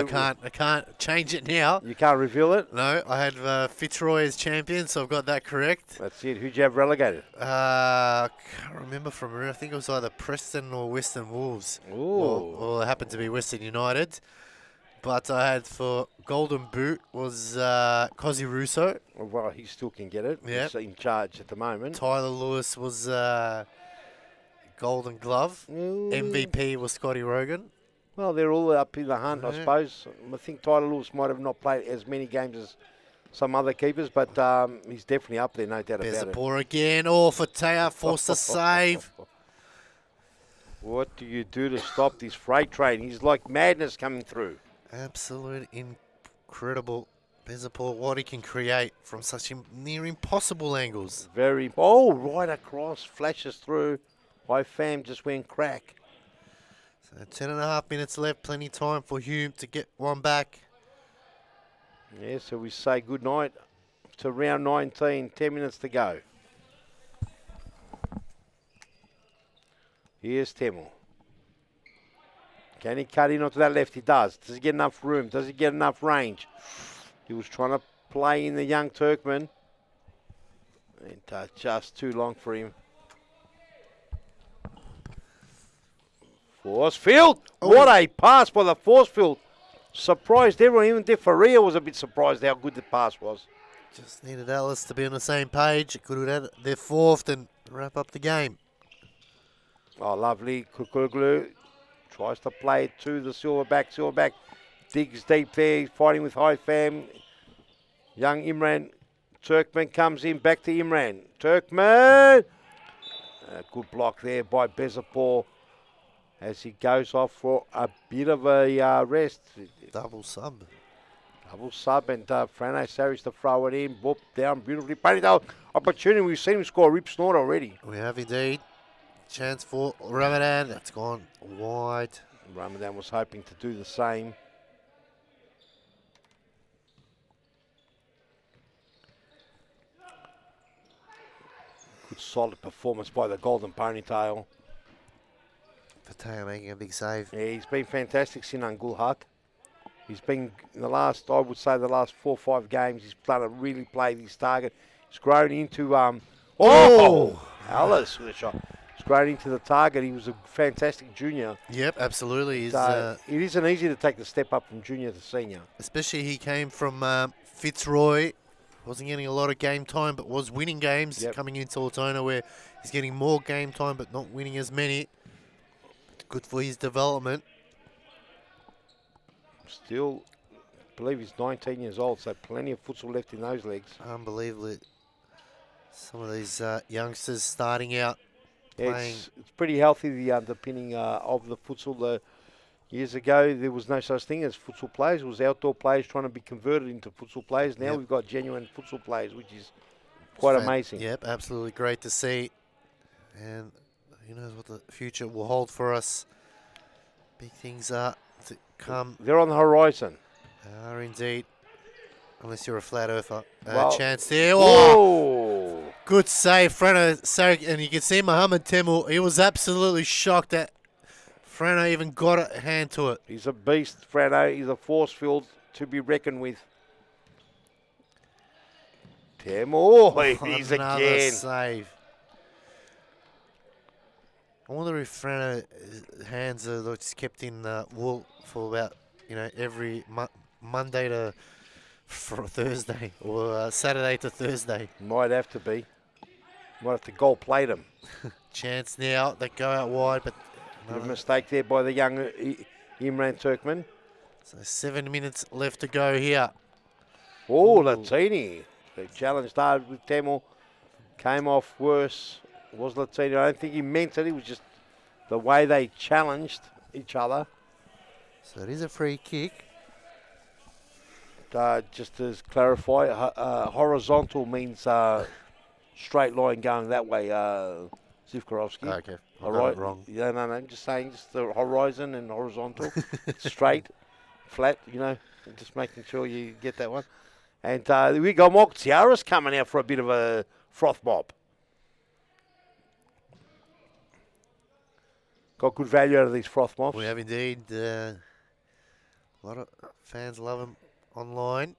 I can't change it now. You can't reveal it? No, I had Fitzroy as champion, so I've got that correct. That's it. Who'd you have relegated? I can't remember from I think it was either Preston or Western Wolves. Ooh. Well, it happened to be Western United. But I had for Golden Boot was Cozzy Russo. Well, he still can get it. Yeah. He's in charge at the moment. Tyler Lewis was Golden Glove. Ooh. MVP was Scotty Rogan. Well, they're all up in the hunt, I suppose. I think Tyler Lewis might have not played as many games as some other keepers, but he's definitely up there, no doubt about it. Bezapor again. Oh, Fatea forced a save. What do you do to stop this freight train? He's like madness coming through. Absolute incredible. Bezapor, what he can create from such near impossible angles. Right across, flashes through. IFAM just went crack. So 10.5 minutes left, plenty of time for Hume to get one back. Yeah, so we say good night to round 19, 10 minutes to go. Here's Temel. Can he cut in onto that left? He does. Does he get enough room? Does he get enough range? He was trying to play in the young Turkman. And just too long for him. Force field. Oh. What a pass by the force field. Surprised everyone. Even De Faria was a bit surprised how good the pass was. Just needed Alice to be on the same page. Could have had their fourth and wrap up the game. Oh, lovely. Kukuglu tries to play it to the Silverback. Silverback digs deep there. He's fighting with IFAM. Young Imran. Turkman comes in. Back to Imran. Turkman. Good block there by Bezapor as he goes off for a bit of a rest. Double sub. Double sub and Frano Saris to throw it in. Boop, down beautifully. Painted opportunity. We've seen him score a rip snort already. We have indeed. Chance for Ramadan. That's gone wide. Ramadan was hoping to do the same. Good solid performance by the Golden Ponytail. Fataya making a big save. Yeah, he's been fantastic, Sinan Gulhak. He's been, in the last, I would say the last 4 or 5 games, he's done a really played his target. He's grown into, Alice with a shot. He's grown into the target. He was a fantastic junior. Yep, absolutely. It isn't easy to take the step up from junior to senior. Especially he came from Fitzroy. Wasn't getting a lot of game time, but was winning games. Yep. Coming into Altona where he's getting more game time, but not winning as many. Good for his development. Still, I believe he's 19 years old, so plenty of futsal left in those legs. Unbelievable. Some of these youngsters starting out playing. It's pretty healthy, the underpinning of the futsal. Years ago, there was no such thing as futsal players. It was outdoor players trying to be converted into futsal players. Now we've got genuine futsal players, which is quite amazing. Yep, absolutely great to see. And who knows what the future will hold for us. Big things are to come. They're on the horizon. Are indeed. Unless you're a flat earther. Chance there. Whoa! Good save, Frano. And you can see Mohammed Temul. He was absolutely shocked that Frano even got a hand to it. He's a beast, Frano. He's a force field to be reckoned with. Temul, he's Another again. Save. I wonder if Frano's hands are just kept in wool for about, every Monday to Thursday or Saturday to Thursday. Might have to be. Might have to gold plate him. Chance now. They go out wide, but A mistake there by the young Imran Turkman. So 7 minutes left to go here. Oh, Latini. They challenged hard with Temul. Came off worse. Was Latini. I don't think he meant it. It was just the way they challenged each other. So it is a free kick. Just to clarify, horizontal means straight line going that way, Zivkorovsky. Okay, All right. wrong. Yeah, no, I'm just saying, just the horizon and horizontal, straight, flat. Just making sure you get that one. And we got Mark Tiaras coming out for a bit of a froth mob. Got good value out of these froth mobs. We have indeed. A lot of fans love them online.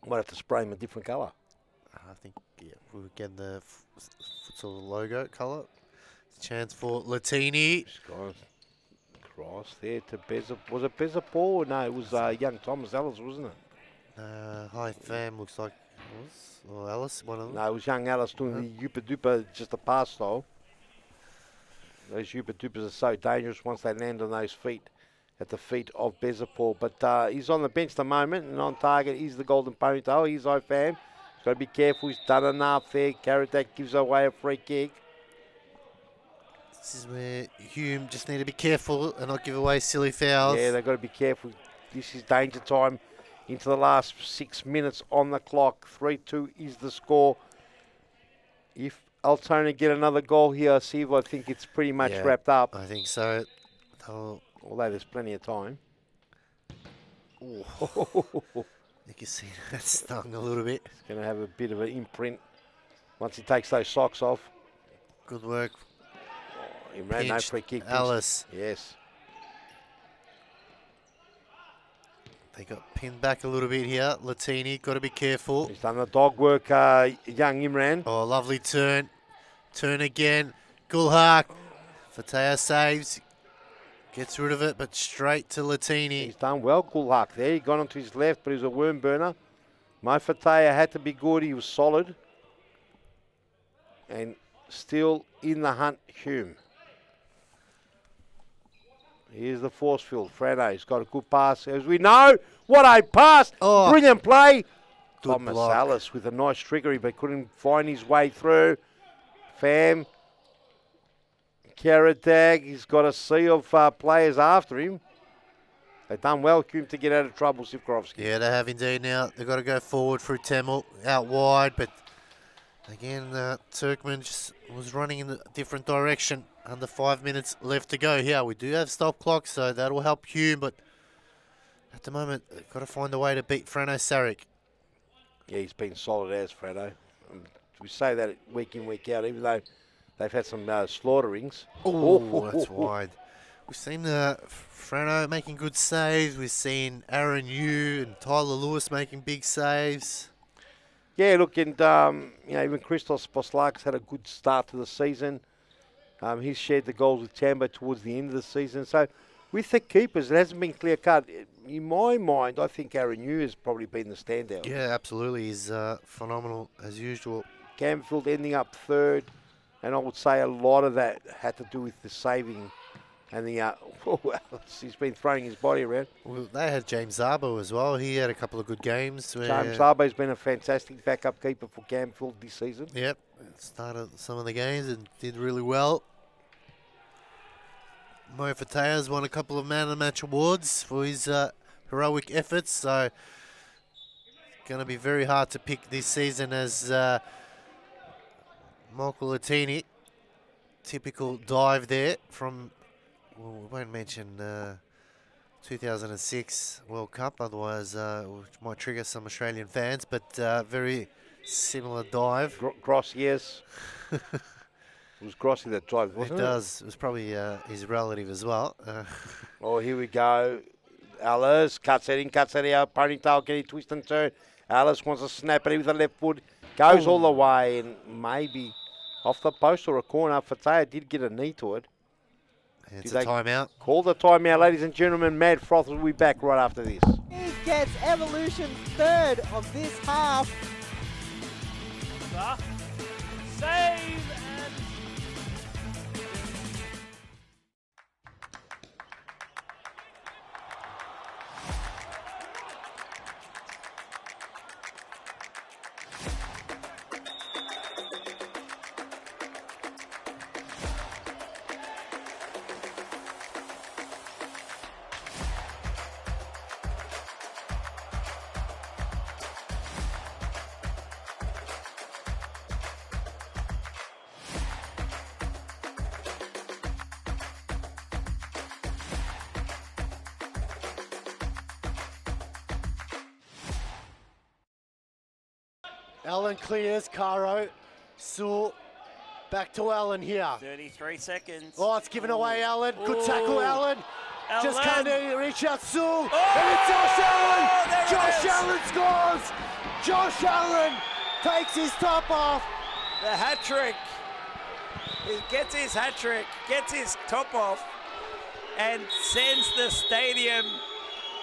Might have to spray them a different colour. I think we'll get the futsal logo colour. Chance for Latini. Cross there to Beza. Was it Bezapor? No, it was young Thomas Ellis, wasn't it? High Fam looks like it was. Or Alice, one of them. No, it was young Alice doing the Yupa Dupa, just a pass style. Those Yupa Dupas are so dangerous once they land on those feet, at the feet of Bezapor. But he's on the bench at the moment, and on target is the Golden Ponytail. He's Ifam. He's got to be careful. He's done enough there. Karadak gives away a free kick. This is where Hume just need to be careful and not give away silly fouls. Yeah, they've got to be careful. This is danger time into the last 6 minutes on the clock. 3-2 is the score. If Altona get another goal here, Steve, I think it's pretty much wrapped up. I think so. Although there's plenty of time. You can see that stung a little bit. He's going to have a bit of an imprint once he takes those socks off. Good work. He ran no free kick. Alice. Yes. They got pinned back a little bit here. Latini, got to be careful. He's done the dog work, young Imran. Oh, lovely turn. Turn again. Gulhak. Fataya saves. Gets rid of it, but straight to Latini. He's done well, Gulhak there. He got onto his left, but he was a worm burner. Mo Fataya had to be good. He was solid. And still in the hunt, Hume. Here's the force field. Frano's got a good pass. As we know, what a pass. Oh, brilliant play. Good Thomas block. Alice with a nice trickery, but couldn't find his way through. Fam. Karadag, he's got a sea of players after him. They've done well, Hume, to get out of trouble, Sivkorovsky. Yeah, they have indeed now. They've got to go forward through Temel, out wide, but Again, Turkmen just was running in a different direction. Under 5 minutes left to go here. We do have stop clock, so that'll help Hume, but at the moment, they've got to find a way to beat Frano Sarek. Yeah, he's been solid as Frano. We say that week in, week out, even though they've had some slaughterings. Oh, that's wide. We've seen Frano making good saves. We've seen Aaron Yu and Tyler Lewis making big saves. Yeah, look, and even Christos Poslakis had a good start to the season. He's shared the goals with Tambo towards the end of the season. So with the keepers, it hasn't been clear cut. In my mind, I think Aaron Yu has probably been the standout. Yeah, absolutely. He's phenomenal as usual. Campfield ending up third, and I would say a lot of that had to do with the saving and the he's been throwing his body around. Well, they had James Zabo as well. He had a couple of good games. James Zabo's been a fantastic backup keeper for Campfield this season. Yep, started some of the games and did really well. Mo Fataya's won a couple of Man of the Match awards for his heroic efforts, so it's going to be very hard to pick this season as Michael Latini, typical dive there from, well, we won't mention 2006 World Cup, otherwise which might trigger some Australian fans, but very similar dive. Gross, yes. It was Grossi that dived, wasn't it? It does. It was probably his relative as well. Oh, here we go. Alice cuts it out. Ponytail getting twist and turn. Alice wants to snap it with the left foot. Goes all the way and maybe off the post or a corner. Fataya did get a knee to it. It's a timeout. Call the timeout, ladies and gentlemen. Mad Froth will be back right after this. He gets Evolution third of this half. Save and Allen clears, Caro, Sewell, back to Allen here. 33 seconds. Oh, it's given away, Allen. Good tackle, Allen. Just Allen. can't reach out, Sewell. Oh, And it's Josh Allen. there it Josh is. Allen scores. Josh Allen takes his top off. The hat trick. He gets his hat trick, gets his top off, and sends the stadium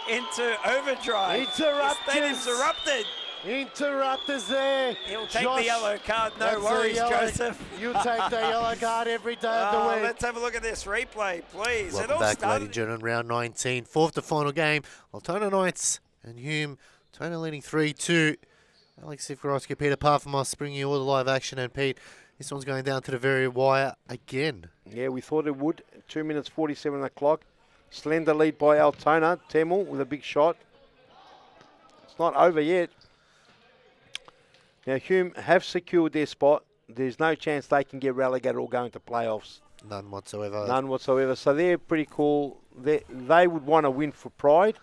into overdrive. The stadium's erupted. Interrupters there. He'll take Josh, the yellow card, no that's a worries, yellow- Joseph. You take the yellow card every day of the week. Let's have a look at this replay, please. Welcome it all back, ladies started and gentlemen. Round 19, fourth to final game. Altona Knights and Hume. Altona leading 3-2. Alex Sivkorowski, Peter Parfamos bringing you all the live action. And Pete, this one's going down to the very wire again. Yeah, we thought it would. 2 minutes 47 on the clock. Slender lead by Altona. Temel with a big shot. It's not over yet. Now, Hume have secured their spot. There's no chance they can get relegated or go into playoffs. None whatsoever. None whatsoever. So they're pretty cool. They would want to win for pride.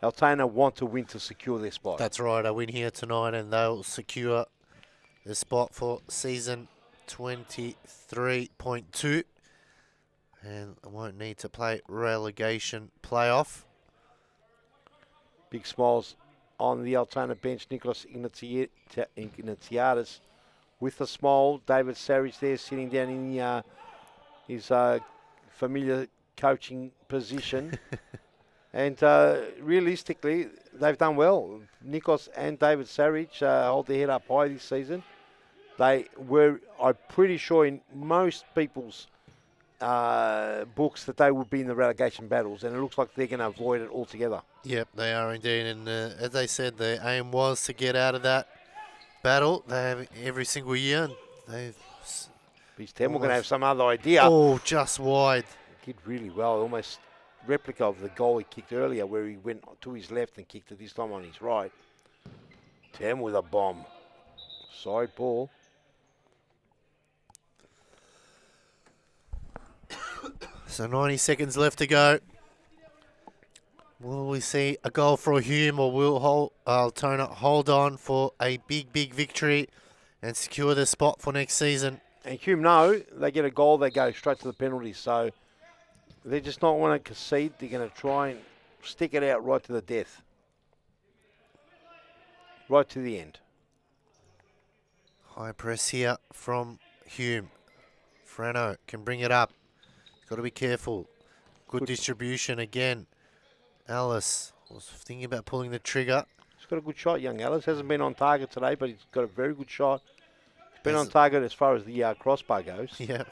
Altona want to win to secure their spot. That's right. A win here tonight and they'll secure the spot for season 23.2. And won't need to play relegation playoff. Big smiles on the Altona bench. Nicholas Ignatiadis with a smile. David Sarich there sitting down in his familiar coaching position. And realistically, they've done well. Nikos and David Sarich hold their head up high this season. They were, I'm pretty sure, in most people's books that they would be in the relegation battles, and it looks like they're going to avoid it altogether. Yep, they are indeed. And as they said, the aim was to get out of that battle. They have every single year. And they've He's going to have some other idea. Oh, just wide. He did really well. Almost replica of the goal he kicked earlier, where he went to his left and kicked it this time on his right. Tem with a bomb. Side ball. So 90 seconds left to go. Will we see a goal for Hume, or will Altona hold on for a big, big victory and secure the spot for next season? And Hume know they get a goal, they go straight to the penalties. So they're just not want to concede. They're going to try and stick it out right to the death. Right to the end. High press here from Hume. Frano can bring it up. Got to be careful. Good distribution again. Alice was thinking about pulling the trigger. He's got a good shot, young Alice. Hasn't been on target today, but he's got a very good shot. He's been on target as far as the crossbar goes. Yeah.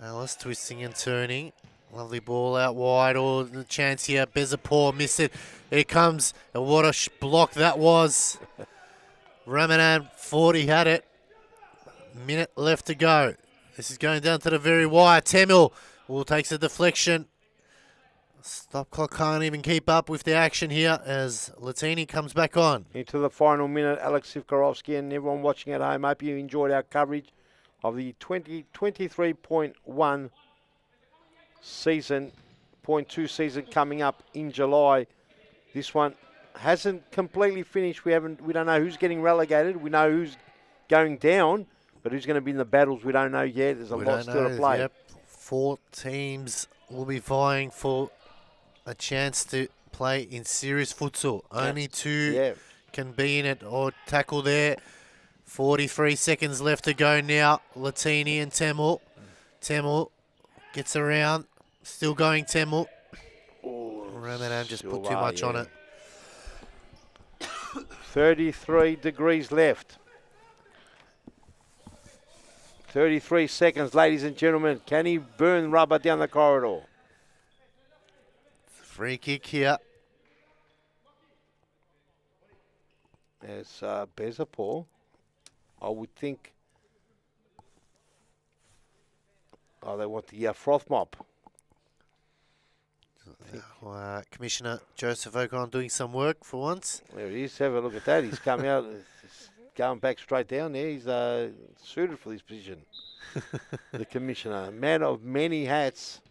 Alice twisting and turning. Lovely ball out wide. Oh, the chance here. Bezapor missed it. Here comes. And what a block that was. Ramadan 40 had it. Minute left to go. This is going down to the very wire. Temil takes a deflection. Stop clock can't even keep up with the action here as Latini comes back on. Into the final minute, Alex Sivkarovsky and everyone watching at home. Hope you enjoyed our coverage of the 23.1 season, .2 season coming up in July. This one hasn't completely finished. We don't know who's getting relegated. We know who's going down, but who's going to be in the battles, we don't know yet. There's a lot still to play. Yep. 4 teams will be vying for a chance to play in serious futsal. Only 2 can be in it or tackle there. 43 seconds left to go now. Latini and Temel. Temel gets around. Still going Temel. Ramadan just put too much on it. 33 degrees left. 33 seconds, ladies and gentlemen. Can he burn rubber down the corridor? Free kick here. There's Bezapor. I would think. Oh, they want the froth mop. Commissioner Joseph O'Connor doing some work for once. There he is. Have a look at that. He's come out. He's going back straight down there. He's suited for this position. The commissioner, man of many hats.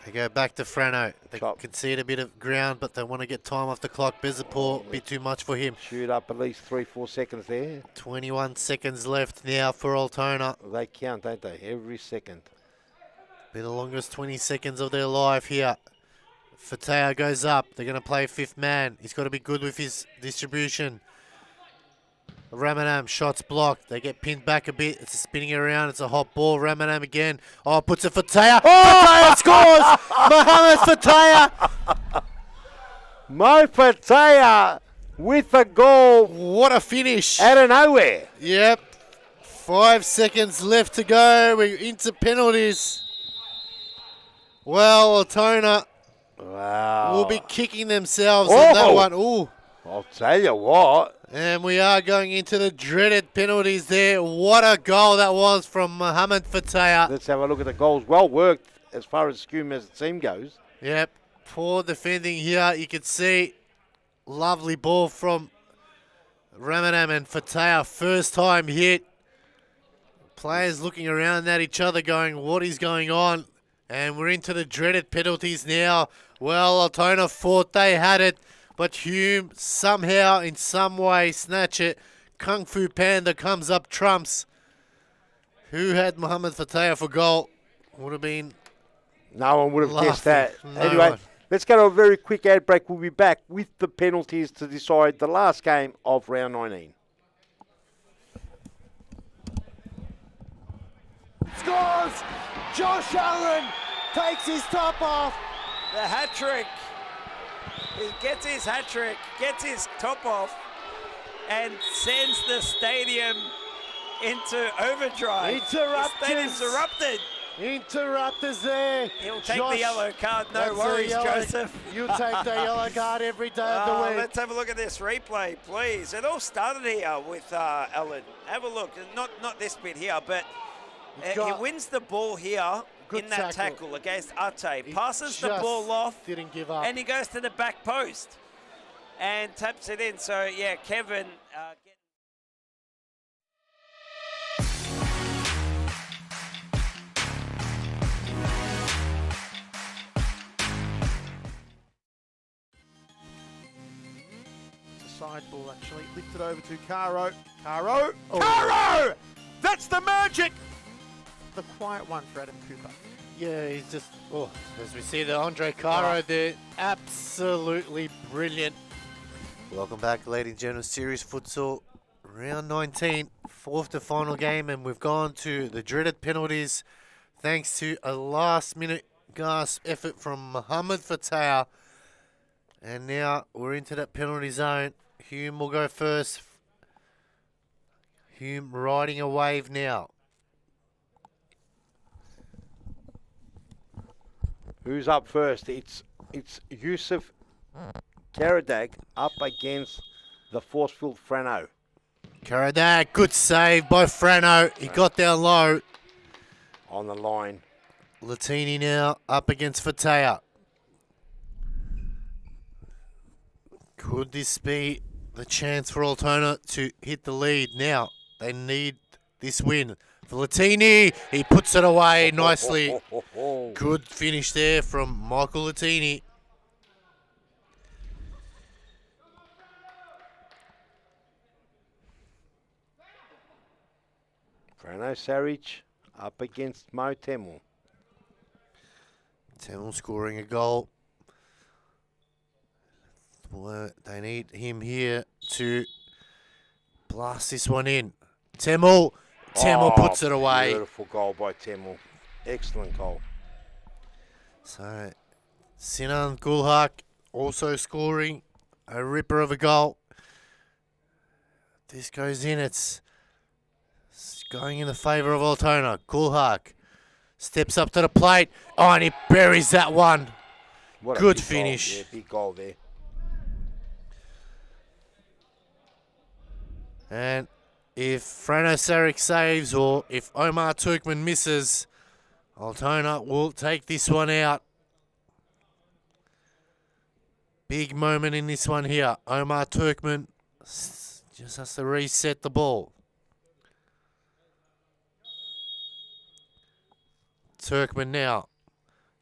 They go back to Frano. They concede a bit of ground, but they want to get time off the clock. Bezapor, bit too much for him. Shoot up at least 3-4 seconds there. 21 seconds left now for Altona. They count, don't they? Every second. Be the longest 20 seconds of their life here. Fateh goes up. They're going to play 5th man. He's got to be good with his distribution. Ramadan, shots blocked. They get pinned back a bit. It's spinning around. It's a hot ball. Ramadan again. Oh, puts it Fateh. Fateh scores! Mohamed Fateh! Mo Fateh with a goal. What a finish. Out of nowhere. Yep. 5 seconds left to go. We're into penalties. Well, Altona will be kicking themselves in that one. Ooh. I'll tell you what. And we are going into the dreaded penalties there. What a goal that was from Mohamed Fateh. Let's have a look at the goals. Well worked as far as Hume as the team goes. Yep. Poor defending here. You can see lovely ball from Ramadan and Fateh. First time hit. Players looking around at each other going, what is going on? And we're into the dreaded penalties now. Well, Altona thought they had it, but Hume somehow, in some way, snatch it. Kung Fu Panda comes up trumps. Who had Mohamed Fateh for goal? Would have been... No one would have guessed that. Anyway, let's go to a very quick ad break. We'll be back with the penalties to decide the last game of round 19. Scores! Josh Allen takes his top off. The hat-trick. He gets his hat-trick, gets his top off, and sends the stadium into overdrive. The stadium's erupted. Interrupters there. He'll take the yellow card, no worries, Joseph. You take the yellow card every day of the week. Let's have a look at this replay, please. It all started here with Allen. Have a look. Not this bit here, but he wins the ball here in that tackle against Ate. Passes the ball off. Didn't give up. And he goes to the back post and taps it in. So, yeah, Kevin... Inside ball, actually. Lifted over to Caro. Caro! Oh. Caro! That's the magic! The quiet one for Adam Cooper. Yeah, he's just, as we see the Andre Caro there, absolutely brilliant. Welcome back, ladies and gentlemen. Series Futsal, round 19, fourth to final game, and we've gone to the dreaded penalties thanks to a last-minute gasp effort from Mohammed Fatah. And now we're into that penalty zone. Hume will go first. Hume riding a wave now. Who's up first? It's Yusuf Karadag up against the force-filled Frano. Karadag, good save by Frano. He got down low. On the line. Latini now up against Fatah. Could this be the chance for Altona to hit the lead? Now, they need this win. For Latini, he puts it away nicely. Good finish there from Michael Latini. Frano Saric up against Mo Temel. Temel scoring a goal. Well, they need him here to blast this one in. Temel puts it away. Beautiful goal by Temel. Excellent goal. So, Sinan Gulhak also scoring a ripper of a goal. This goes in. It's going in the favour of Altona. Gulhak steps up to the plate. Oh, and he buries that one. What a good big finish. Goal. Yeah, big goal there. And if Frano Saric saves or if Omar Turkman misses, Altona will take this one out. Big moment in this one here. Omar Turkman just has to reset the ball. Turkman now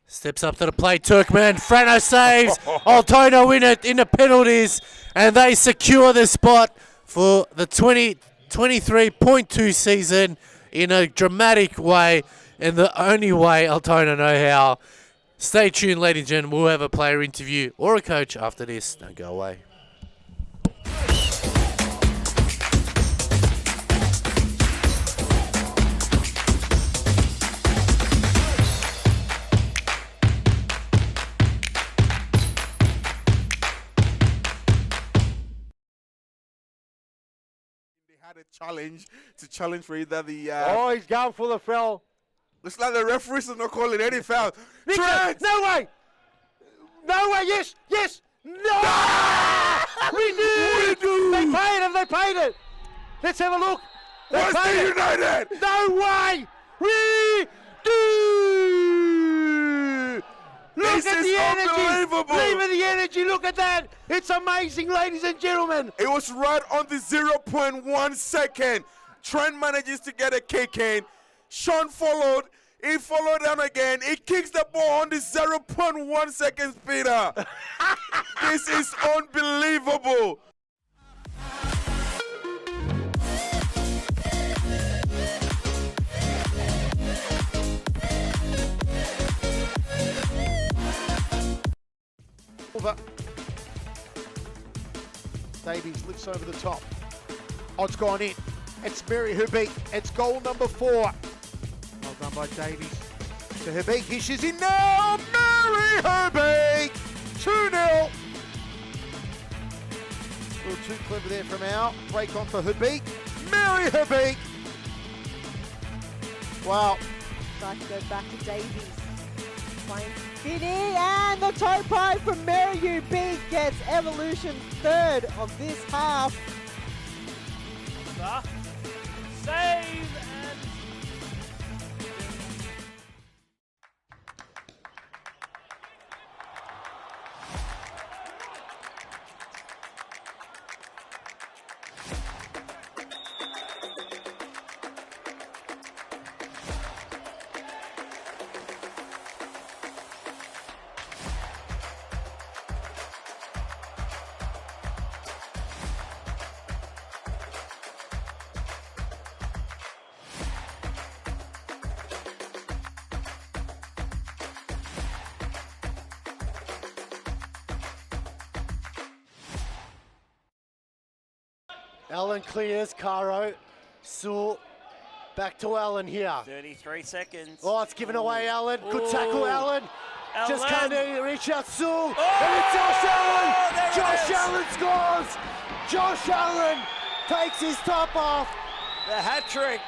steps up to the plate. Turkman, Frano saves. Altona win it in the penalties, and they secure the spot for the 2023.2 season in a dramatic way, and the only way Altona know how. Stay tuned, ladies and gentlemen. We'll have a player interview or a coach after this. Don't go away. Had a challenge for either the. He's going for the foul. Looks like the referees are not calling any foul. Trent! No way! No way! Yes! No! We do! They paid it! Let's have a look. Western United! No way! We do! Look at the energy! Unbelievable! Leave the energy! Look at that! It's amazing, ladies and gentlemen! It was right on the 0.1 second. Trent manages to get a kick in. Sean followed. He followed down again. He kicks the ball on the 0.1 second speeder. This is unbelievable. Over. Davies lifts over the top. Odds gone in. It's Mary Hubik. It's goal number 4. Well done by Davies. To Hubik. Here she's in now. Mary Hubik. 2-0. A little too clever there from Al. Break on for Hubik. Mary Hubik. Wow. Try to go back to Davies. Playing Finney, and the toe pie from Mary Hubik gets Evolution third of this half. Save and Allen clears, Caro. Sewell, back to Allen here. 33 seconds. Oh, it's given away, Allen. Good tackle, Allen. Just Allen. can't reach out, Sewell. Oh! And it's Josh Allen. There it Josh is. Allen scores. Josh Allen takes his top off. The hat trick.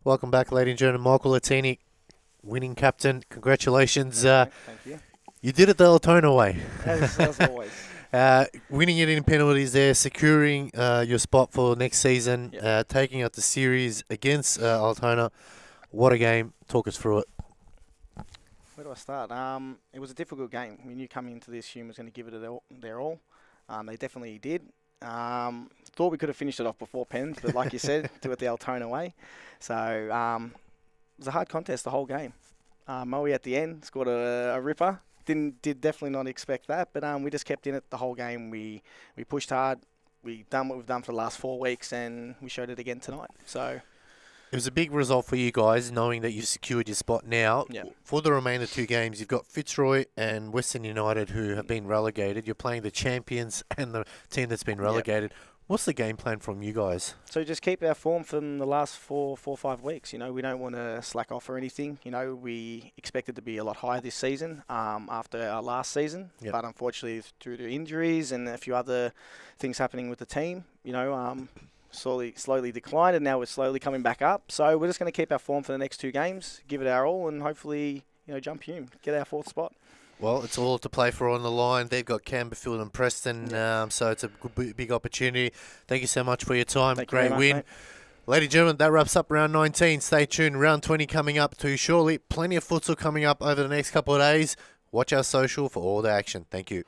Welcome back, ladies and gentlemen. Michael Latini, winning captain. Congratulations. Thank you. You did it the Altona way. As always. Winning it in penalties there, securing your spot for next season, Yep. taking out the series against Altona. What a game. Talk us through it. Where do I start? It was a difficult game. We knew coming into this, Hume was going to give it their all. They definitely did. Thought we could have finished it off before pens, but like you said, do it the Altona way. So it was a hard contest the whole game. Moe at the end scored a ripper. Did definitely not expect that, but we just kept in it the whole game. We pushed hard. We done what we've done for the last 4 weeks, and we showed it again tonight. So It was a big result for you guys, knowing that you've secured your spot now. Yep. For the remainder 2 games, you've got Fitzroy and Western United who have been relegated. You're playing the champions and the team that's been relegated. What's the game plan from you guys? So just keep our form from the last 4 or 5 weeks. You know, we don't want to slack off or anything. You know, we expected to be a lot higher this season after our last season. Yep. But unfortunately, due to injuries and a few other things happening with the team, you know, slowly declined, and now we're slowly coming back up. So we're just going to keep our form for the next 2 games, give it our all, and hopefully, you know, jump Hume, get our 4th spot. Well, it's all to play for on the line. They've got Camberfield and Preston, so it's a big opportunity. Thank you so much for your time. Thank you Great very much, win. mate. Ladies and gentlemen, that wraps up round 19. Stay tuned. Round 20 coming up too shortly. Plenty of futsal coming up over the next couple of days. Watch our social for all the action. Thank you.